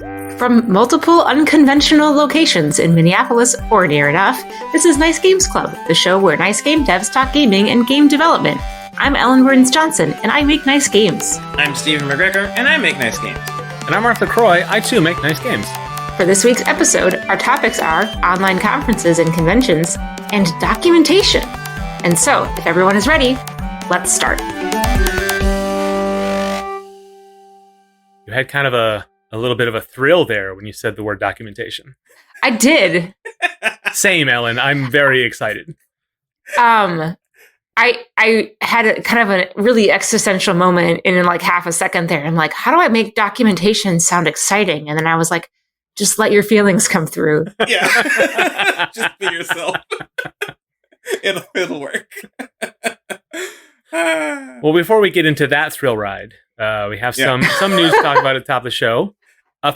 From multiple unconventional locations in Minneapolis or near enough, this is Nice Games Club, the show where nice game devs talk gaming and game development. I'm Ellen Burns-Johnson, and I make nice games. I'm Stephen McGregor, and I make nice games. And I'm Arthur Croy. I too make nice games. For this week's episode, our topics are online conferences and conventions and documentation. And so, if everyone is ready, let's start. You had kind of a little bit of a thrill there when you said the word documentation. I did. Same, Ellen. I'm very excited. I had a kind of a really existential moment in like half a second there. I'm like, how do I make documentation sound exciting? And then I was like, just let your feelings come through. Yeah. Just be yourself. It'll work. Well, before we get into that thrill ride, we have some news to talk about at the top of the show.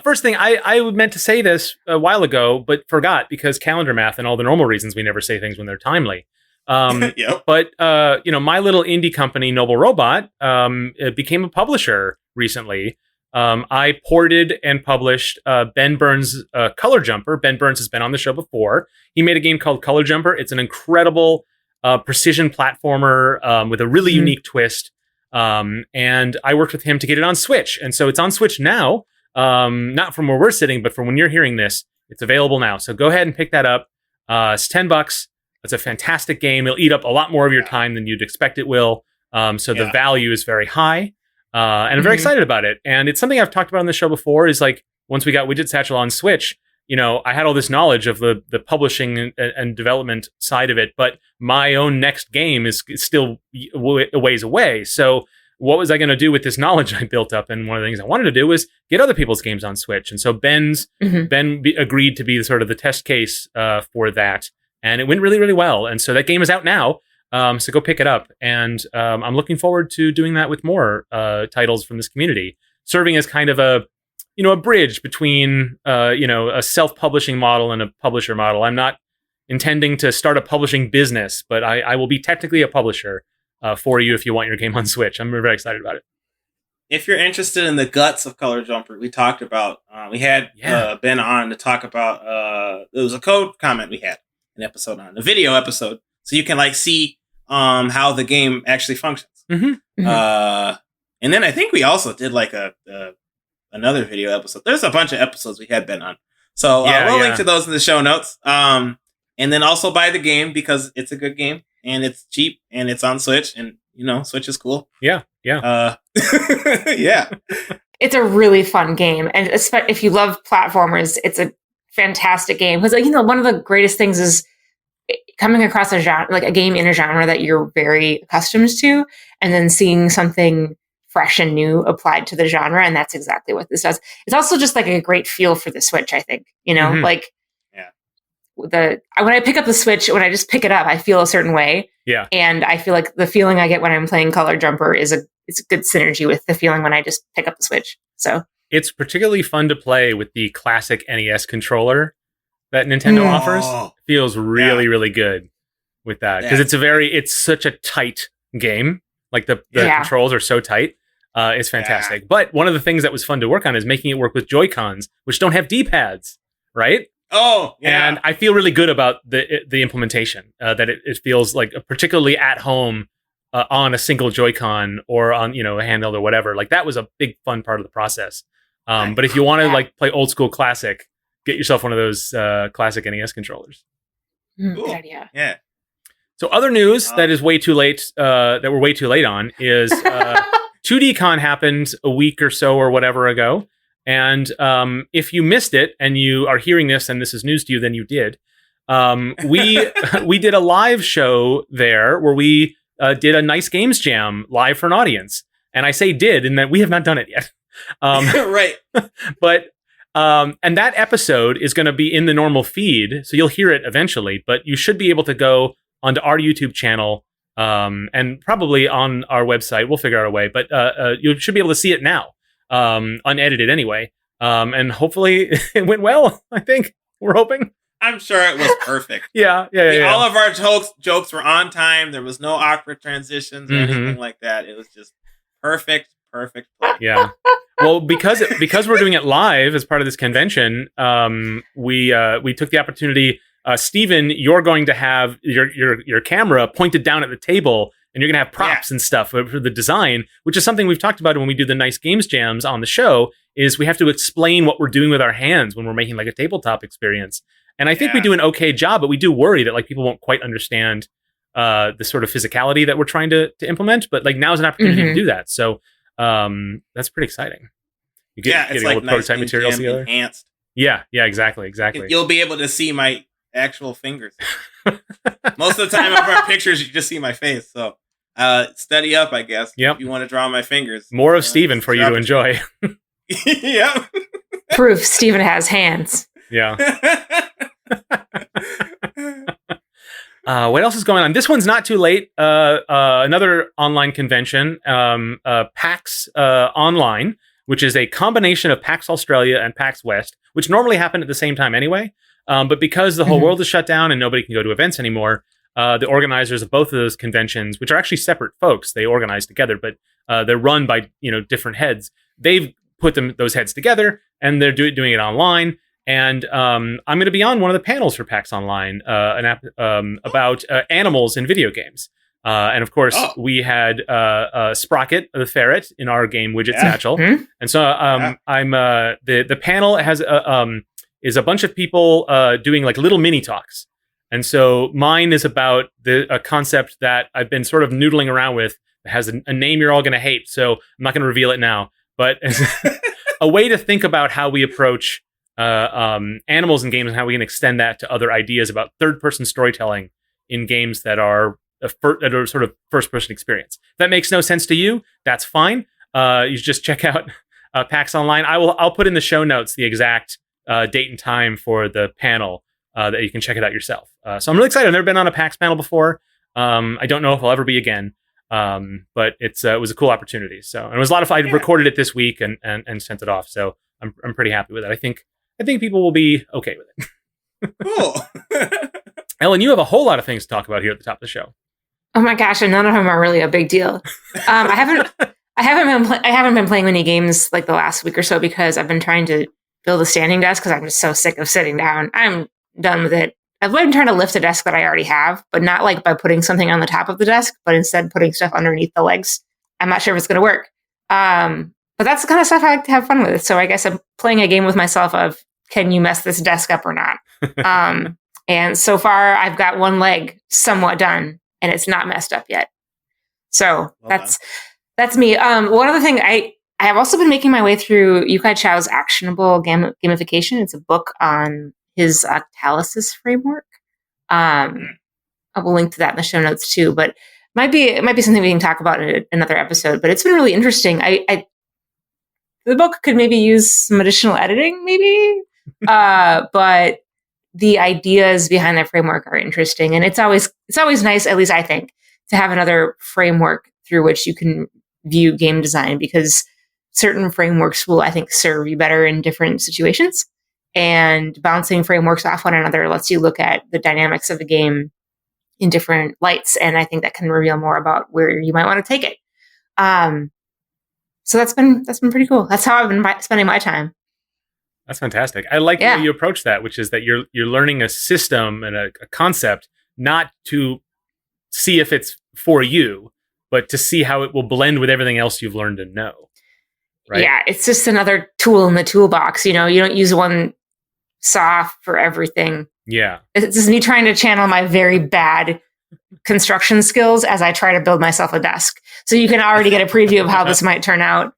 First thing, I meant to say this a while ago, but forgot because calendar math and all the normal reasons we never say things when they're timely. Yep. But, my little indie company, Noble Robot, it became a publisher recently. I ported and published Ben Burns' Color Jumper. Ben Burns has been on the show before. He made a game called Color Jumper. It's an incredible precision platformer with a really unique twist. And I worked with him to get it on Switch. And so it's on Switch now, not from where we're sitting, but from when you're hearing this, it's available now. So go ahead and pick that up. It's $10. It's a fantastic game. It'll eat up a lot more of your time than you'd expect it will. The value is very high. And I'm very excited about it. And it's something I've talked about on the show before is like, once we got Widget Satchel on Switch, I had all this knowledge of the publishing and development side of it, but my own next game is still a ways away. So what was I going to do with this knowledge I built up? And one of the things I wanted to do was get other people's games on Switch. And so Ben agreed to be sort of the test case for that. And it went really, really well. And so that game is out now. So go pick it up. And I'm looking forward to doing that with more titles from this community, serving as kind of a bridge between, a self-publishing model and a publisher model. I'm not intending to start a publishing business, but I will be technically a publisher for you if you want your game on Switch. I'm very excited about it. If you're interested in the guts of Color Jumper, we talked about, we had Ben on to talk about, it was a code comment we had an episode on, a video episode. So you can see how the game actually functions. And then I think we also did another video episode. There's a bunch of episodes we had Ben on. So we'll link to those in the show notes. And then also buy the game because it's a good game and it's cheap and it's on Switch and, Switch is cool. Yeah. Yeah. It's a really fun game. And if you love platformers, it's a fantastic game. Because, one of the greatest things is coming across a genre, like a game in a genre that you're very accustomed to, and then seeing something fresh and new applied to the genre. And that's exactly what this does. It's also just a great feel for the Switch, I think, when I pick up the Switch, when I just pick it up, I feel a certain way. Yeah. And I feel like the feeling I get when I'm playing Color Jumper it's a good synergy with the feeling when I just pick up the Switch. So it's particularly fun to play with the classic NES controller that Nintendo offers. It feels really, really good with that because it's such a tight game. Like the controls are so tight. It's fantastic. Yeah. But one of the things that was fun to work on is making it work with Joy-Cons, which don't have D-pads, right? Oh, yeah. And I feel really good about the implementation, that it feels like particularly at home on a single Joy-Con or on, a handheld or whatever. Like that was a big fun part of the process. But if you want to play old school classic, get yourself one of those classic NES controllers. Good idea. Yeah. So other news that is way too late, that we're way too late on is 2DCon happened a week or so or whatever ago. And if you missed it and you are hearing this and this is news to you, then you did. We did a live show there where we did a Nice Games Jam live for an audience. And I say did in that we have not done it yet. Right. But and that episode is going to be in the normal feed, so you'll hear it eventually. But you should be able to go onto our YouTube channel and probably on our website. We'll figure out a way, but you should be able to see it now, unedited anyway. And hopefully it went well. I think we're hoping. I'm sure it was perfect. Yeah. All of our jokes were on time. There was no awkward transitions or anything like that. It was just perfect. perfect place. Yeah. Well, because we're doing it live as part of this convention, we took the opportunity. Stephen, you're going to have your camera pointed down at the table, and you're going to have props and stuff for the design, which is something we've talked about when we do the Nice Games Jams on the show. Is we have to explain what we're doing with our hands when we're making like a tabletop experience. And I think we do an okay job, but we do worry that like people won't quite understand the sort of physicality that we're trying to implement. But like now's an opportunity to do that. So that's pretty exciting. You get, it's like all the prototype materials together. Enhanced. Yeah, exactly. You'll be able to see my actual fingers. Most of the time, over our pictures, you just see my face. So study up, I guess. Yep. If you want to draw my fingers. More of Stephen for you to enjoy. Yep. Proof Stephen has hands. Yeah. What else is going on? This one's not too late. Another online convention, PAX Online, which is a combination of PAX Australia and PAX West, which normally happen at the same time anyway. But because the whole world is shut down and nobody can go to events anymore, the organizers of both of those conventions, which are actually separate folks, they organize together, but they're run by different heads. They've put those heads together, and they're doing it online. And I'm going to be on one of the panels for PAX Online, an app about animals in video games. And of course, we had Sprocket, the ferret, in our game Widget Satchel. And so I'm the panel has is a bunch of people doing like little mini talks. And so mine is about a concept that I've been sort of noodling around with. It has a name you're all going to hate, so I'm not going to reveal it now. But a way to think about how we approach animals in games and how we can extend that to other ideas about third-person storytelling in games that are sort of first-person experience. If that makes no sense to you, that's fine. You just check out PAX Online. I'll put in the show notes the exact date and time for the panel that you can check it out yourself. So I'm really excited. I've never been on a PAX panel before. I don't know if I'll ever be again. But it was a cool opportunity. So, and it was a lot of fun. I recorded it this week and sent it off. So I'm pretty happy with it. I think people will be okay with it. Cool. Ellen, you have a whole lot of things to talk about here at the top of the show. Oh my gosh, and none of them are really a big deal. I haven't been playing many games like the last week or so because I've been trying to build a standing desk because I'm just so sick of sitting down. I'm done with it. I've been trying to lift a desk that I already have, but not like by putting something on the top of the desk, but instead putting stuff underneath the legs. I'm not sure if it's going to work. But that's the kind of stuff I like to have fun with. So I guess I'm playing a game with myself of, can you mess this desk up or not? And so far I've got one leg somewhat done and it's not messed up yet. So that's me. One other thing, I have also been making my way through Yu-Kai Chao's Actionable Gamification. It's a book on his Octalysis framework. I will link to that in the show notes too, but it might be something we can talk about in another episode, but it's been really interesting. The book could maybe use some additional editing, maybe, but the ideas behind that framework are interesting. And it's always nice, at least I think, to have another framework through which you can view game design, because certain frameworks will, I think, serve you better in different situations. And bouncing frameworks off one another lets you look at the dynamics of the game in different lights. And I think that can reveal more about where you might want to take it. So that's been pretty cool. That's how I've been spending my time. That's fantastic. I like the way you approach that, which is that you're learning a system and a concept, not to see if it's for you, but to see how it will blend with everything else you've learned and know. Right? Yeah, it's just another tool in the toolbox. You don't use one saw for everything. Yeah. It's just me trying to channel my very bad construction skills as I try to build myself a desk. So you can already get a preview of how this might turn out.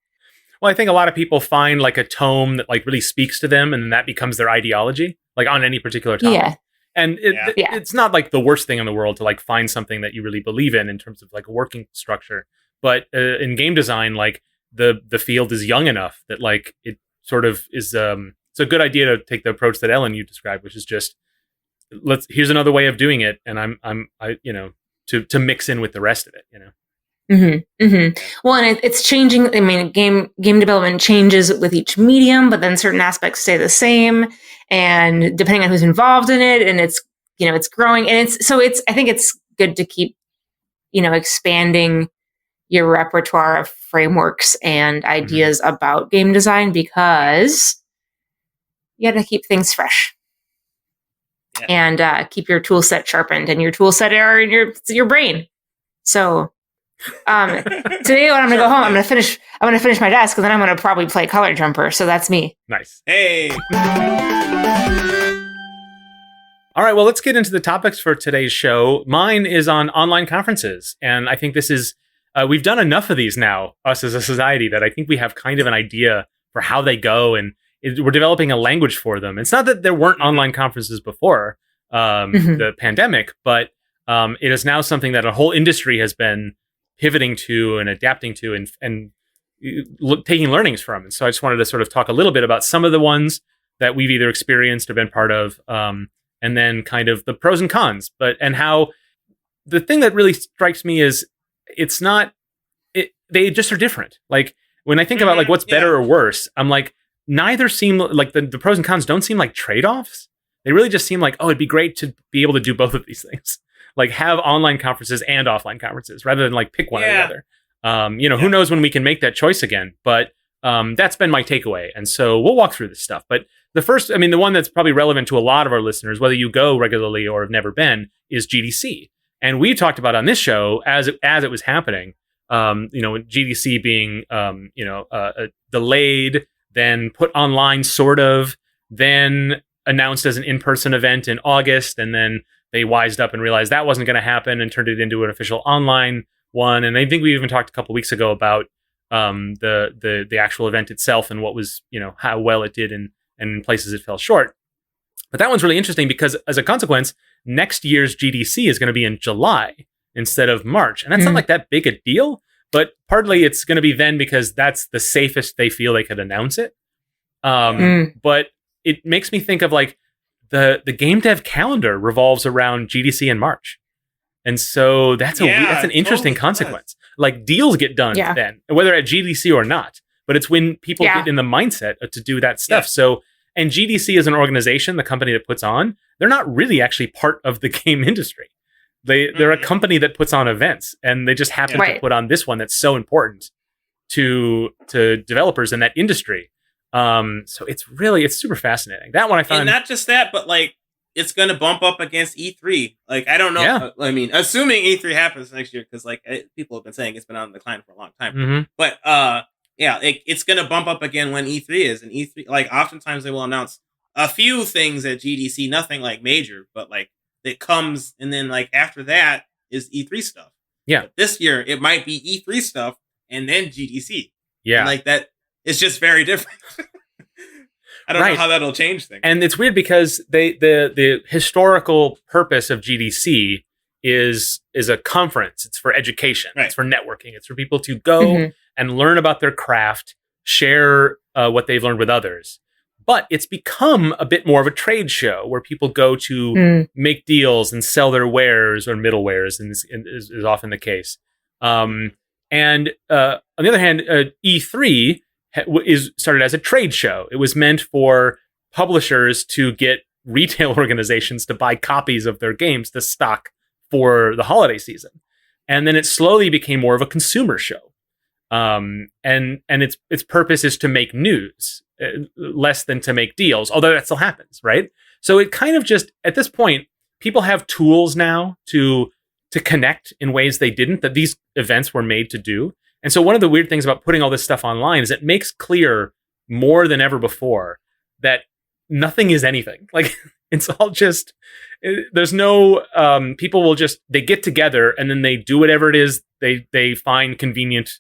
Well, I think a lot of people find like a tome that like really speaks to them, and then that becomes their ideology, like on any particular topic. Yeah. And it's not like the worst thing in the world to like find something that you really believe in terms of like a working structure. But in game design, like the field is young enough that like it sort of is it's a good idea to take the approach that Ellen you described, which is just here's another way of doing it, and I to mix in with the rest of it, Mm-hmm. Mm-hmm. Well, and it's changing. I mean, game development changes with each medium, but then certain aspects stay the same, and depending on who's involved in it, and it's it's growing, and I think it's good to keep expanding your repertoire of frameworks and ideas about game design, because you got to keep things fresh. And keep your tool set sharpened, and your tool set are in your brain. So today when I'm gonna go home, I'm gonna finish my desk, and then I'm gonna probably play Color Jumper. So that's me. Nice. Hey. All right, well, let's get into the topics for today's show. Mine is on online conferences, and I think this is we've done enough of these now, us as a society, that I think we have kind of an idea for how they go, and we're developing a language for them. It's not that there weren't online conferences before the pandemic, but it is now something that a whole industry has been pivoting to and adapting to and taking learnings from. And so I just wanted to sort of talk a little bit about some of the ones that we've either experienced or been part of, and then kind of the pros and cons. And how the thing that really strikes me is they just are different. Like when I think about like what's better or worse, I'm like, neither seem like the pros and cons don't seem like trade-offs. They really just seem like, oh, it'd be great to be able to do both of these things. Like have online conferences and offline conferences rather than like pick one or the other. Who knows when we can make that choice again, but that's been my takeaway. And so we'll walk through this stuff. But the one that's probably relevant to a lot of our listeners, whether you go regularly or have never been, is GDC. And we talked about on this show as it was happening, GDC being, delayed, then put online sort of, then announced as an in-person event in August, and then they wised up and realized that wasn't going to happen and turned it into an official online one. And I think we even talked a couple weeks ago about the actual event itself and what was, how well it did and in places it fell short. But that one's really interesting because as a consequence, next year's GDC is going to be in July instead of March. And that's not like that big a deal, but partly it's going to be then because that's the safest they feel they could announce it. But it makes me think of like the game dev calendar revolves around GDC in March. And so that's an interesting consequence. Like deals get done then, whether at GDC or not, but it's when people get in the mindset to do that stuff. Yeah. So, and GDC is an organization, the company that puts on, they're not really actually part of the game industry. They're a company that puts on events, and they just happen to put on this one that's so important to developers in that industry. So it's super fascinating. That one I found. And not just that, but like it's going to bump up against E3. Like I don't know. Yeah. I mean, assuming E3 happens next year, because like people have been saying it's been on the decline for a long time. Mm-hmm. But it's going to bump up again when E3 is, and E3 like oftentimes they will announce a few things at GDC, nothing like major, but like it comes, and then like after that is E3 stuff. Yeah. But this year it might be E3 stuff and then GDC. Yeah. And like that. It's just very different. I don't know how that'll change things. And it's weird because the historical purpose of GDC is a conference. It's for education. Right. It's for networking. It's for people to go and learn about their craft, share what they've learned with others. But it's become a bit more of a trade show where people go to make deals and sell their wares or middlewares, and is often the case. And on the other hand, E3 is started as a trade show. It was meant for publishers to get retail organizations to buy copies of their games to stock for the holiday season. And then it slowly became more of a consumer show. And its purpose is to make news, less than to make deals, although that still happens, right? So it kind of just, at this point, people have tools now to connect in ways they didn't, that these events were made to do. And so one of the weird things about putting all this stuff online is it makes clear more than ever before that nothing is anything. Like it's all just, there's no, people will just, they get together and then they do whatever it is they find convenient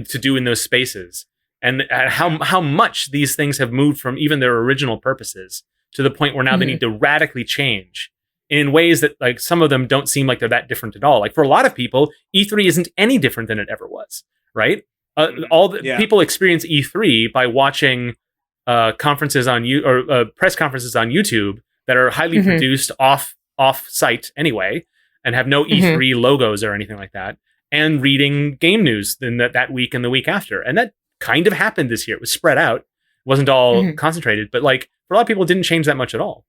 to do in those spaces. And how much these things have moved from even their original purposes to the point where now they need to radically change in ways that like some of them don't seem like they're that different at all. Like for a lot of people, E3 isn't any different than it ever was, right? People experience E3 by watching conferences on press conferences on YouTube that are highly produced off site anyway, and have no E3 logos or anything like that, and reading game news then that week and the week after. And that kind of happened this year. It was spread out, it wasn't all concentrated, but like for a lot of people, it didn't change that much at all.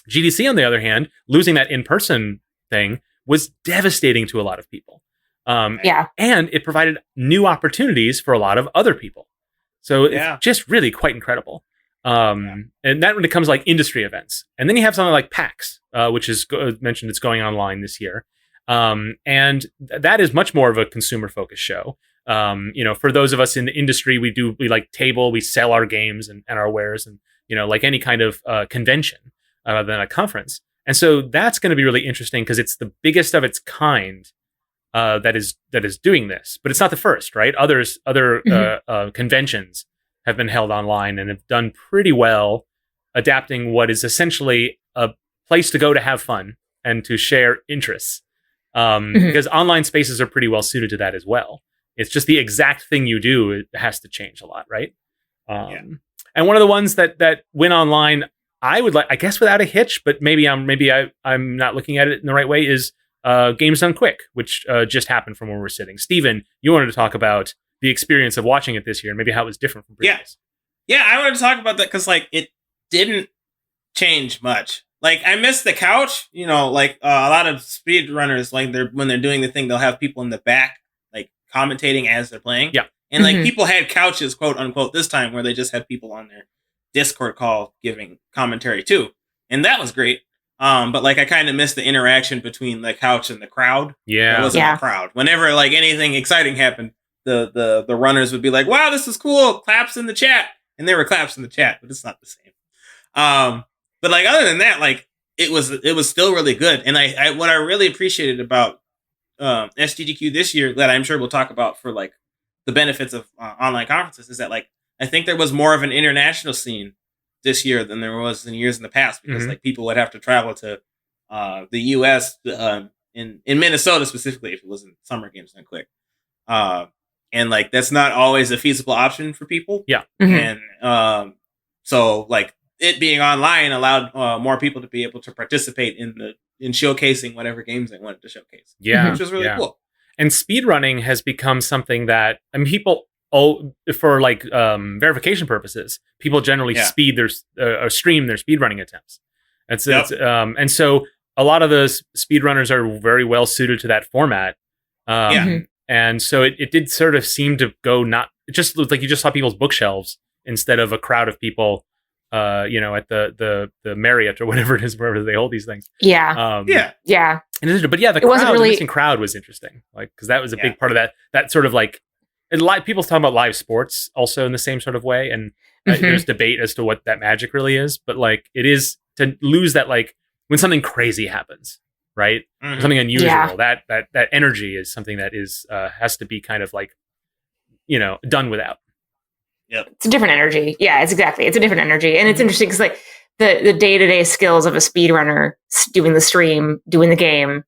GDC, on the other hand, losing that in-person thing was devastating to a lot of people. And it provided new opportunities for a lot of other people. So it's just really quite incredible. And that when it comes to like industry events. And then you have something like PAX, which is mentioned it's going online this year. And that is much more of a consumer focused show. For those of us in the industry, we like table, we sell our games and our wares and, like any kind of convention than a conference. And so that's going to be really interesting because it's the biggest of its kind that is doing this, but it's not the first, right? Other conventions have been held online and have done pretty well adapting what is essentially a place to go to have fun and to share interests. Because online spaces are pretty well suited to that as well. It's just the exact thing you do, it has to change a lot, right? And one of the ones that went online, I would like, I guess without a hitch, but maybe I'm not looking at it in the right way, is Games Done Quick, which just happened from where we're sitting. Steven, you wanted to talk about the experience of watching it this year and maybe how it was different from previous. Yeah, I wanted to talk about that because like it didn't change much. Like I missed the couch, a lot of speedrunners, like when they're doing the thing, they'll have people in the back like commentating as they're playing. Yeah. And like people had couches, quote unquote, this time where they just had people on their Discord call giving commentary too. And that was great. But like I kind of missed the interaction between the couch and the crowd. Yeah. It wasn't a crowd. Whenever like anything exciting happened, the runners would be like, wow, this is cool. Claps in the chat. And there were claps in the chat, but it's not the same. But like other than that, like it was still really good. And I what I really appreciated about SGDQ this year that I'm sure we'll talk about for like the benefits of online conferences is that like I think there was more of an international scene this year than there was in years in the past because like people would have to travel to the US in Minnesota specifically if it wasn't Summer Games Done Quick. And like that's not always a feasible option for people. Yeah. And so like it being online allowed more people to be able to participate in showcasing whatever games they wanted to showcase. Yeah. Which was really cool. And speedrunning has become something that people for like verification purposes, people generally speed their or stream their speedrunning attempts. And so a lot of the speedrunners are very well suited to that format. And so it did sort of seem to go it just looked like you just saw people's bookshelves instead of a crowd of people, at the Marriott or whatever it is, wherever they hold these things. Yeah. Yeah. But yeah, the missing crowd was interesting. Like, cause that was a big part of that sort of like, a lot of people talking about live sports also in the same sort of way. And there's debate as to what that magic really is, but like it is to lose that, like when something crazy happens, right? Something unusual, that energy is something that is, has to be kind of like, done without. Yep. It's a different energy. Yeah, it's a different energy. And it's interesting because like the day-to-day skills of a speedrunner doing the stream, doing the game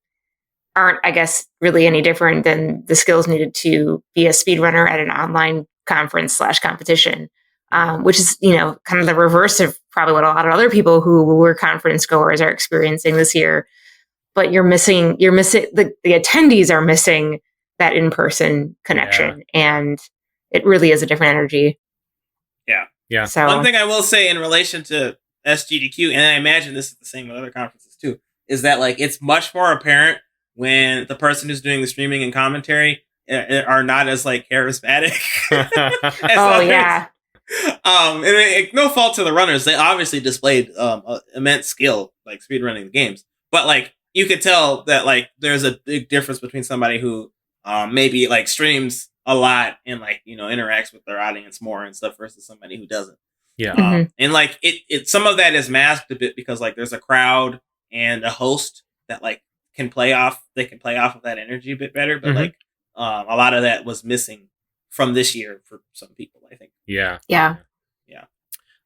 aren't, I guess, really any different than the skills needed to be a speedrunner at an online conference / competition, which is, kind of the reverse of probably what a lot of other people who were conference goers are experiencing this year. But you're missing the attendees are missing that in-person connection. And it really is a different energy. Yeah. So one thing I will say in relation to SGDQ, and I imagine this is the same with other conferences too, is that like it's much more apparent when the person who's doing the streaming and commentary are not as like charismatic. as others. And no fault to the runners, they obviously displayed immense skill, like speedrunning the games. But like you could tell that like there's a big difference between somebody who maybe like streams a lot and like interacts with their audience more and stuff versus somebody who doesn't. And like it some of that is masked a bit because like there's a crowd and a host that like can play off of that energy a bit better, but like a lot of that was missing from this year for some people, I think.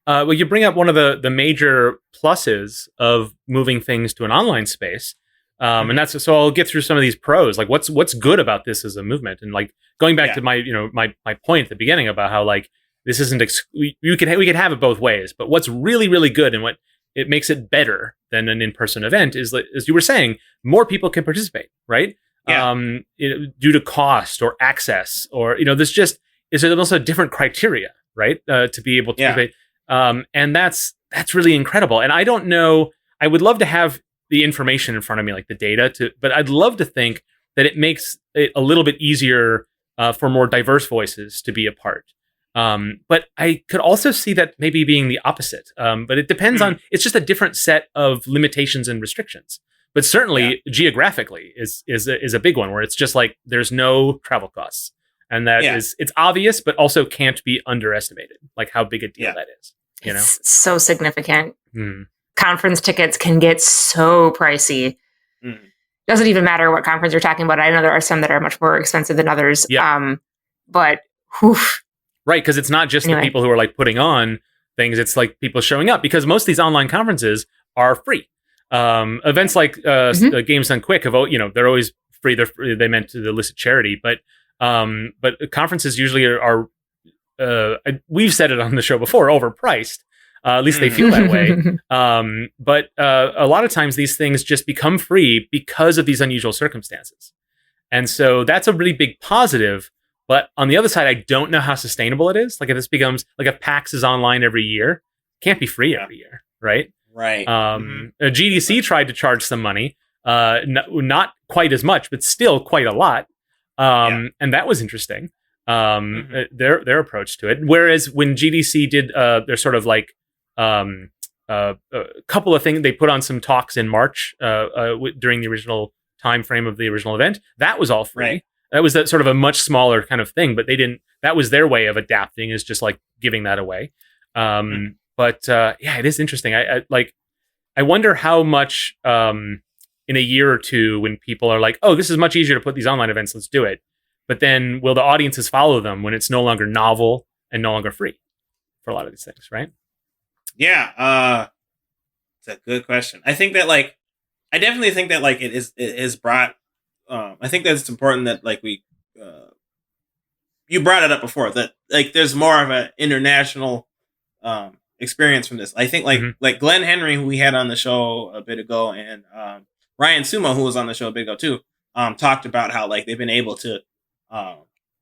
Well, you bring up one of the major pluses of moving things to an online space. And that's so I'll get through some of these pros. Like what's good about this as a movement, and like going back to my my point at the beginning about how like this isn't we could have it both ways. But what's really really good and what it makes it better than an in-person event is, as you were saying, more people can participate, right? Due to cost or access or there's just is also a different criteria, right? To be able to participate, and that's really incredible. And I don't know. I would love to have the information in front of me, like the data, but I'd love to think that it makes it a little bit easier for more diverse voices to be a part. But I could also see that maybe being the opposite. But it depends on, it's just a different set of limitations and restrictions. But certainly geographically is a big one, where it's just like there's no travel costs. And that is, it's obvious, but also can't be underestimated, like how big a deal that is. You know, it's so significant. Conference tickets can get so pricey. Doesn't even matter what conference you're talking about. I know there are some that are much more expensive than others. But whew. Right, because it's not just the people who are like putting on things, it's like people showing up, because most of these online conferences are free. Events like Games Done Quick have, they're always free. They meant to elicit charity, but conferences usually are we've said it on the show before, overpriced. At least they feel that way. But a lot of times these things just become free because of these unusual circumstances. And so that's a really big positive. But on the other side, I don't know how sustainable it is. Like if this becomes, like if PAX is online every year, it can't be free every year, right? Right. GDC tried to charge some money, not quite as much, but still quite a lot. And that was interesting. Their approach to it. Whereas when GDC did their sort of like a couple of things, they put on some talks in March during the original time frame of the original event. That was all free. Right. That was that sort of a much smaller kind of thing, but they didn't. That was their way of adapting, is just like giving that away. But it is interesting. I wonder how much in a year or two, when people are like, "Oh, this is much easier to put these online events. Let's do it." But then will the audiences follow them when it's no longer novel and no longer free for a lot of these things, right? Yeah, it's a good question. I think that I definitely think that it is brought. I think that it's important that you brought it up before, that there's more of an international experience from this. I think like Glenn Henry, who we had on the show a bit ago, and Ryan Sumo, who was on the show a bit ago too, talked about how they've been able to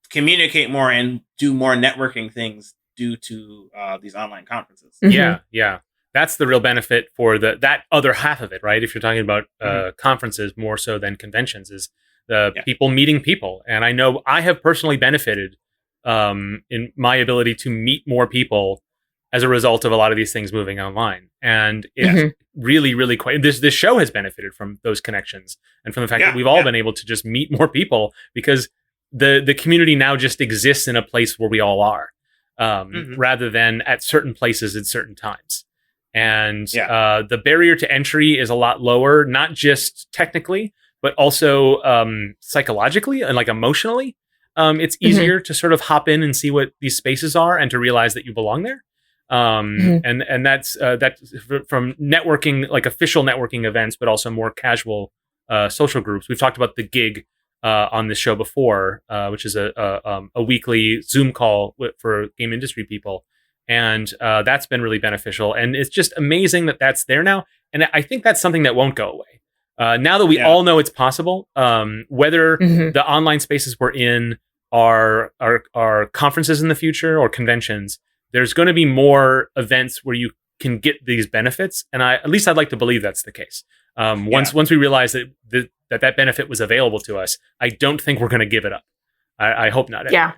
communicate more and do more networking things due to these online conferences. Yeah. That's the real benefit for that other half of it, right? If you're talking about conferences more so than conventions, is the people meeting people. And I know I have personally benefited in my ability to meet more people as a result of a lot of these things moving online. And it's really, really quite, this show has benefited from those connections and from the fact that we've all been able to just meet more people, because the community now just exists in a place where we all are, rather than at certain places at certain times. And the barrier to entry is a lot lower, not just technically, but also psychologically and emotionally. It's easier to sort of hop in and see what these spaces are and to realize that you belong there. And that's from networking, official networking events, but also more casual social groups. We've talked about the Gig on this show before, which is a weekly Zoom call for game industry people. And that's been really beneficial. And it's just amazing that that's there now. And I think that's something that won't go away. Now that we all know it's possible, whether the online spaces we're in are conferences in the future or conventions, there's going to be more events where you can get these benefits. And at least I'd like to believe that's the case. Once we realize that benefit was available to us, I don't think we're going to give it up. I hope not. Anyway. Yeah.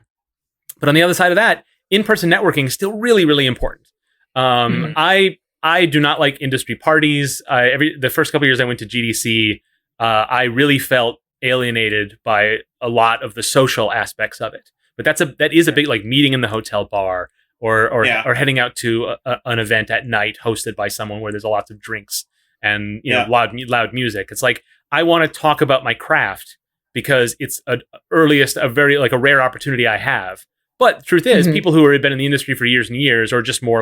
But on the other side of that, in-person networking is still really, really important. I do not like industry parties. The first couple of years I went to GDC, I really felt alienated by a lot of the social aspects of it. But that is a big meeting in the hotel bar or heading out to an event at night hosted by someone where there's lots of drinks and loud music. It's I want to talk about my craft because it's a very rare opportunity I have. But the truth is, people who have been in the industry for years and years, or just more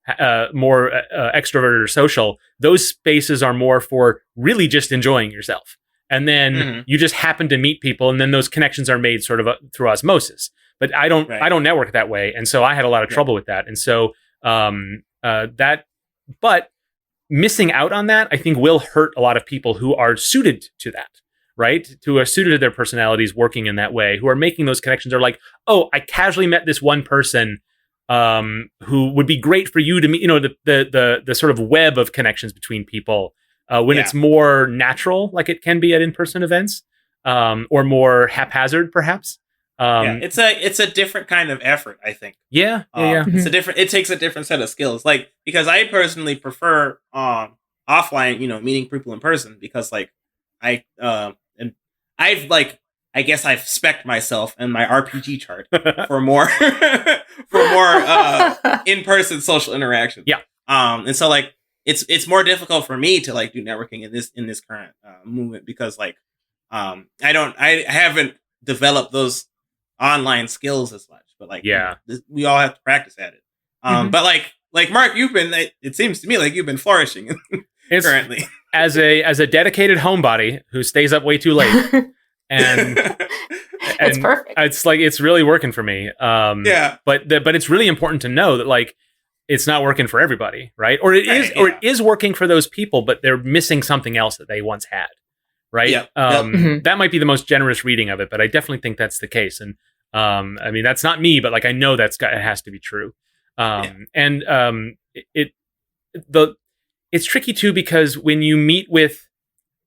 extroverted or social, those spaces are more for really just enjoying yourself. And then you just happen to meet people, and then those connections are made sort of through osmosis. But I don't network that way, and so I had a lot of trouble with that. And so but missing out on that, I think, will hurt a lot of people who are suited to that. Right? Who are suited to their personalities working in that way, who are making those connections, are oh, I casually met this one person who would be great for you to meet, the sort of web of connections between people when it's more natural, like it can be at in-person events. or more haphazard, perhaps. It's a different kind of effort, I think. Yeah. It takes a different set of skills. Like, because I personally prefer offline, meeting people in person, because like I guess I've spec'd myself in my RPG chart for more in-person social interaction. Yeah. And so like it's more difficult for me to like do networking in this current movement, because like I haven't developed those online skills as much, but like we all have to practice at it. But like Mark, it seems to me like you've been flourishing currently as a dedicated homebody who stays up way too late. And it's perfect. It's really working for me. But it's really important to know that like it's not working for everybody, right? Or it is working for those people, but they're missing something else that they once had, right? That might be the most generous reading of it, but I definitely think that's the case. And I mean, that's not me, but like I know it has to be true. It's tricky too, because when you meet with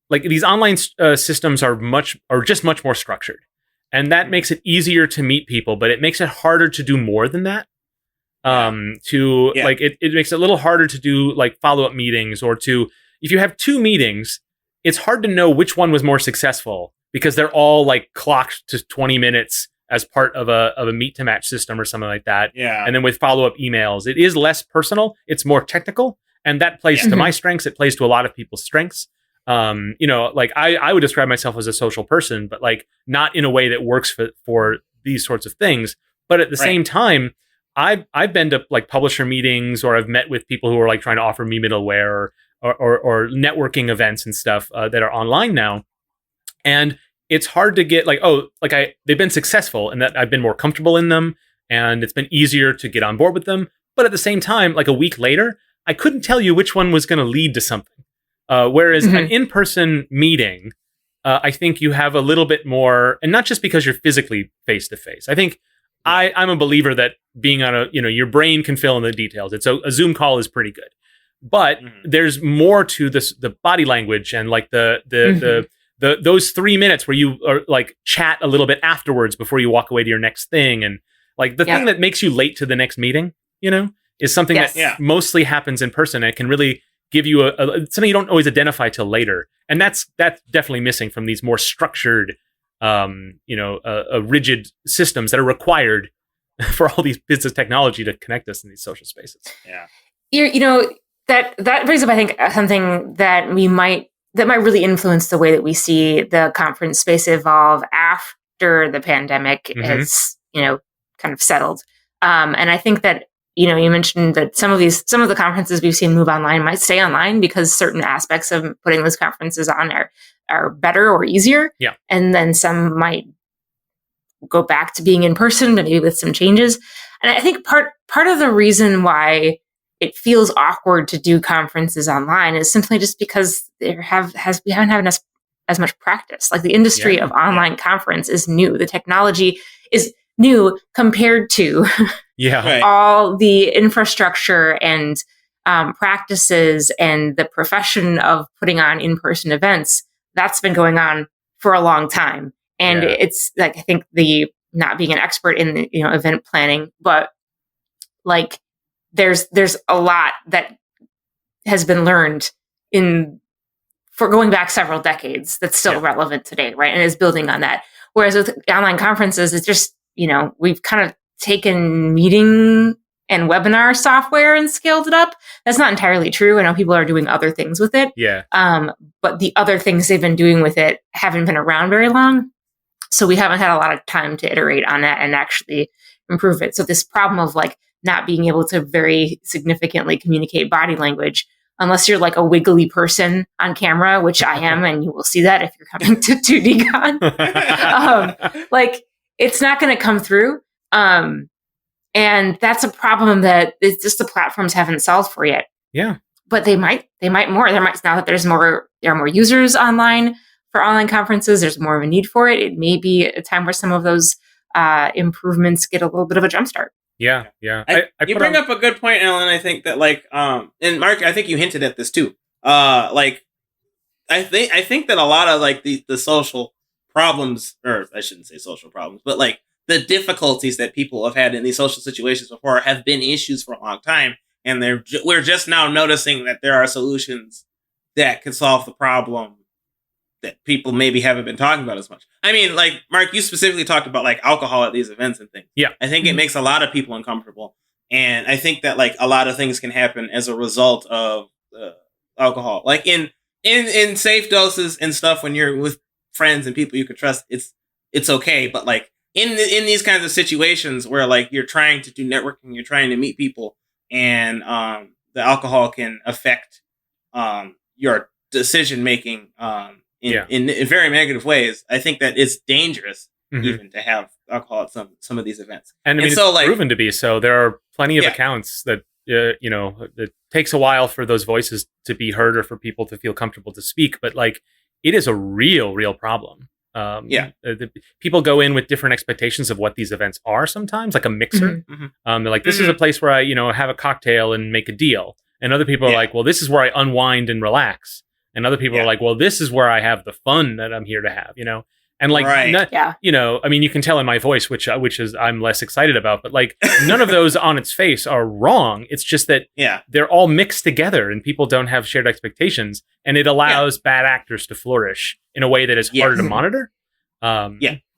like these online systems are just much more structured, and that makes it easier to meet people, but it makes it harder to do more than that. Like it makes it a little harder to do like follow-up meetings, or if you have two meetings, it's hard to know which one was more successful, because they're all like clocked to 20 minutes as part of a meet to match system or something like that. Yeah. And then with follow-up emails, it is less personal, it's more technical, and that plays to my strengths. It plays to a lot of people's strengths. Like I would describe myself as a social person, but like not in a way that works for these sorts of things. But at the same time, I've been to like publisher meetings, or I've met with people who are like trying to offer me middleware or networking events and stuff that are online now. And it's hard to get they've been successful, and that I've been more comfortable in them, and it's been easier to get on board with them. But at the same time, like a week later, I couldn't tell you which one was going to lead to something. Whereas an in-person meeting, I think you have a little bit more, and not just because you're physically face-to-face. I think I'm a believer that being on your brain can fill in the details. A Zoom call is pretty good. But there's more to this, the body language, and like those 3 minutes where you are like chat a little bit afterwards before you walk away to your next thing. And like the thing that makes you late to the next meeting, is something that mostly happens in person. And it can really give you something you don't always identify till later. And that's definitely missing from these more structured, rigid systems that are required for all these bits of technology to connect us in these social spaces. Yeah. That brings up, I think, something that might really influence the way that we see the conference space evolve after the pandemic has, kind of settled. And I think that, you mentioned that some of the conferences we've seen move online might stay online because certain aspects of putting those conferences on are better or easier. Yeah. And then some might go back to being in person, maybe with some changes. And I think part of the reason why it feels awkward to do conferences online is simply just because we haven't had as much practice. Like the industry of online conference is new. The technology is new compared to all the infrastructure and practices and the profession of putting on in-person events. That's been going on for a long time. And it's like, I think the not being an expert in the, event planning, but like there's a lot that has been learned for going back several decades that's still relevant today, right? And is building on that. Whereas with online conferences, it's just, we've kind of taken meeting and webinar software and scaled it up. That's not entirely true. I know people are doing other things with it. Yeah. But the other things they've been doing with it haven't been around very long. So we haven't had a lot of time to iterate on that and actually improve it. So this problem of like not being able to very significantly communicate body language, unless you're like a wiggly person on camera, which I am, and you will see that if you're coming to 2DCon. Like it's not going to come through. And that's a problem that it's just the platforms haven't solved for yet. Yeah. But they might more. Now that there are more users online for online conferences, there's more of a need for it. It may be a time where some of those improvements get a little bit of a jumpstart. Yeah. You bring up a good point, Alan. I think that and Mark, I think you hinted at this too. I think that a lot of like the social problems, or I shouldn't say social problems, but like the difficulties that people have had in these social situations before have been issues for a long time. And we're just now noticing that there are solutions that can solve the problem that people maybe haven't been talking about as much. I mean, like, Mark, you specifically talked about like alcohol at these events and things. Yeah. I think it makes a lot of people uncomfortable. And I think that like a lot of things can happen as a result of alcohol. Like in safe doses and stuff, when you're with friends and people you can trust, it's okay. But like in these kinds of situations where like you're trying to do networking, you're trying to meet people, and the alcohol can affect your decision making in very negative ways. I think that it's dangerous even to have alcohol at some of these events. And I mean, so, it's like, proven to be so. There are plenty of accounts that it takes a while for those voices to be heard or for people to feel comfortable to speak, but like it is a real problem. People go in with different expectations of what these events are sometimes, like a mixer. They're like, this is a place where I have a cocktail and make a deal. And other people are like, well, this is where I unwind and relax. And other people are like, well, this is where I have the fun that I'm here to have, And like, I mean, you can tell in my voice, which is I'm less excited about, but like none of those on its face are wrong. It's just that they're all mixed together and people don't have shared expectations, and it allows bad actors to flourish in a way that is harder to monitor.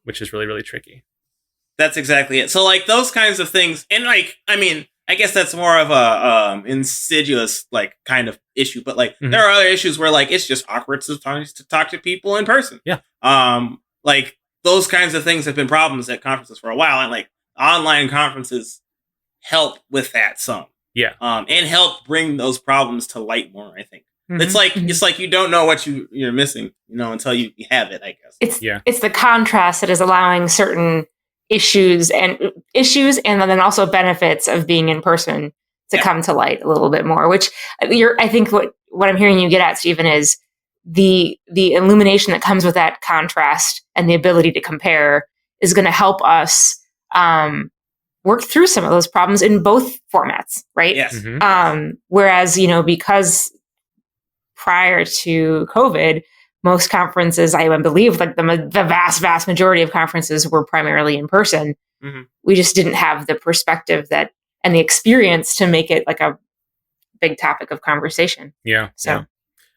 Which is really, really tricky. That's exactly it. So like those kinds of things, and like, I mean, I guess that's more of a insidious like kind of issue, but like there are other issues where like it's just awkward sometimes to talk to people in person. Like those kinds of things have been problems at conferences for a while, and like online conferences help with that some. And help bring those problems to light more, I think. It's like you don't know what you're missing, until you have it, I guess. It's the contrast that is allowing certain issues and then also benefits of being in person to come to light a little bit more, which I think what I'm hearing you get at, Stephen, is the illumination that comes with that contrast and the ability to compare is going to help us work through some of those problems in both formats, right? Yes. Whereas, because prior to COVID, most conferences, I believe, like the vast majority of conferences were primarily in person. We just didn't have the perspective and the experience to make it like a big topic of conversation.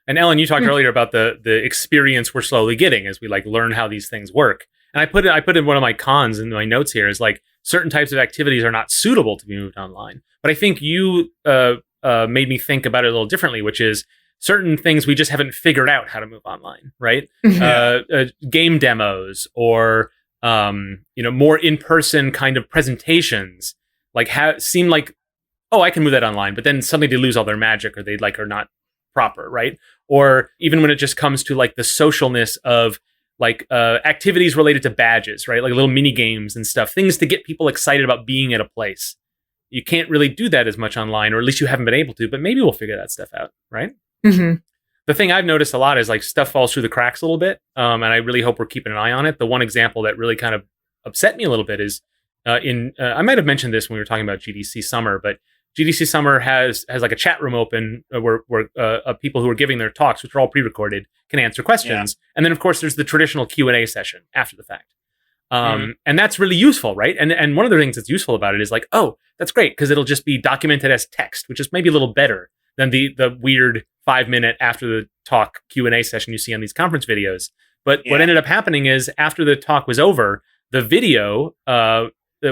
And Ellen, you talked earlier about the experience we're slowly getting as we like learn how these things work. And I put in one of my cons in my notes here is like certain types of activities are not suitable to be moved online. But I think you made me think about it a little differently, which is certain things we just haven't figured out how to move online, right? Game demos or more in-person kind of presentations, like seem like, oh, I can move that online, but then suddenly they lose all their magic or they like are not proper, right? Or even when it just comes to like the socialness of like activities related to badges, right? Like little mini games and stuff, things to get people excited about being at a place. You can't really do that as much online, or at least you haven't been able to, but maybe we'll figure that stuff out, right? The thing I've noticed a lot is like stuff falls through the cracks a little bit. And I really hope we're keeping an eye on it. The one example that really kind of upset me a little bit is I might have mentioned this when we were talking about GDC Summer, but GDC Summer has like a chat room open where people who are giving their talks, which are all pre-recorded, can answer questions. And then of course there's the traditional Q&A session after the fact. And that's really useful, right? And one of the things that's useful about it is like, oh, that's great, because it'll just be documented as text, which is maybe a little better than the weird 5-minute after the talk Q&A session you see on these conference videos. But what ended up happening is after the talk was over, the video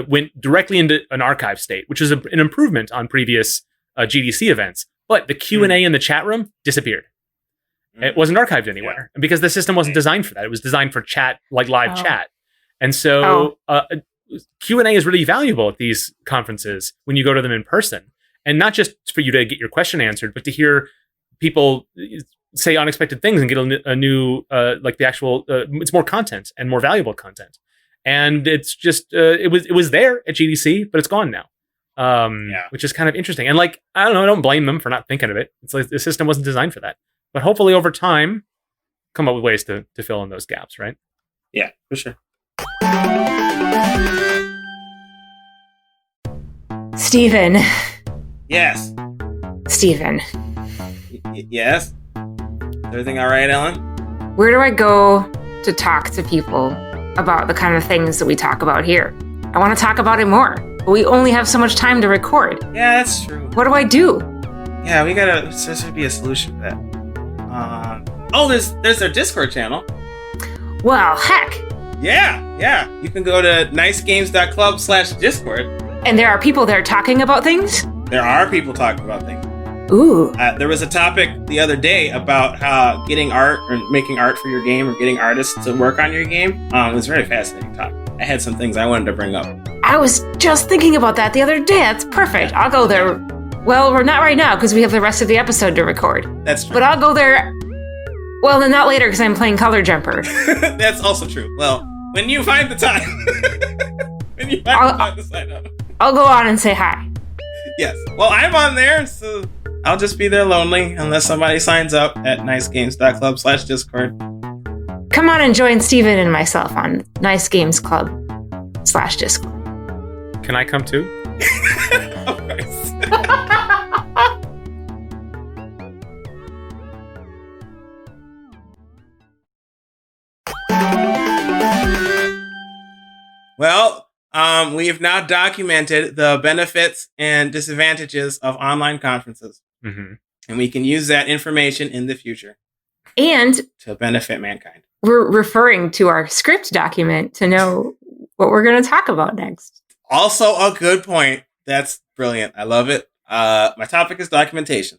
went directly into an archive state, which is an improvement on previous GDC events. But the Q&A in the chat room disappeared. It wasn't archived anywhere because the system wasn't designed for that. It was designed for chat, like live chat. And so Q&A is really valuable at these conferences when you go to them in person. And not just for you to get your question answered, but to hear people say unexpected things and get a new, like the actual, it's more content and more valuable content. And it's just, it was there at GDC, but it's gone now, which is kind of interesting. And like, I don't know, I don't blame them for not thinking of it. It's like the system wasn't designed for that. But hopefully over time, come up with ways to fill in those gaps, right? Yeah, for sure. Stephen. Yes. Stephen. Yes? Is everything all right, Ellen? Where do I go to talk to people about the kind of things that we talk about here. I want to talk about it more, but we only have so much time to record. Yeah, that's true. What do I do? Yeah, there should be a solution to that. There's their Discord channel. Well, heck. Yeah. You can go to nicegames.club/Discord. And there are people there talking about things? There are people talking about things. Ooh. There was a topic the other day about how getting art or making art for your game or getting artists to work on your game. It was a very fascinating topic. I had some things I wanted to bring up. I was just thinking about that the other day. That's perfect. I'll go there. Well, we're not right now because we have the rest of the episode to record. That's true. But I'll go there. Well, then not later because I'm playing Color Jumper. That's also true. Well, when you find the time. The time to sign up. I'll go on and say hi. Yes. Well, I'm on there, so I'll just be there lonely unless somebody signs up at nicegames.club/Discord. Come on and join Steven and myself on Nice Games Club/Discord. Can I come too? Of course. Well, we've now documented the benefits and disadvantages of online conferences. Mm-hmm. And we can use that information in the future. And to benefit mankind. We're referring to our script document to know what we're going to talk about next. Also a good point. That's brilliant. I love it. My topic is documentation.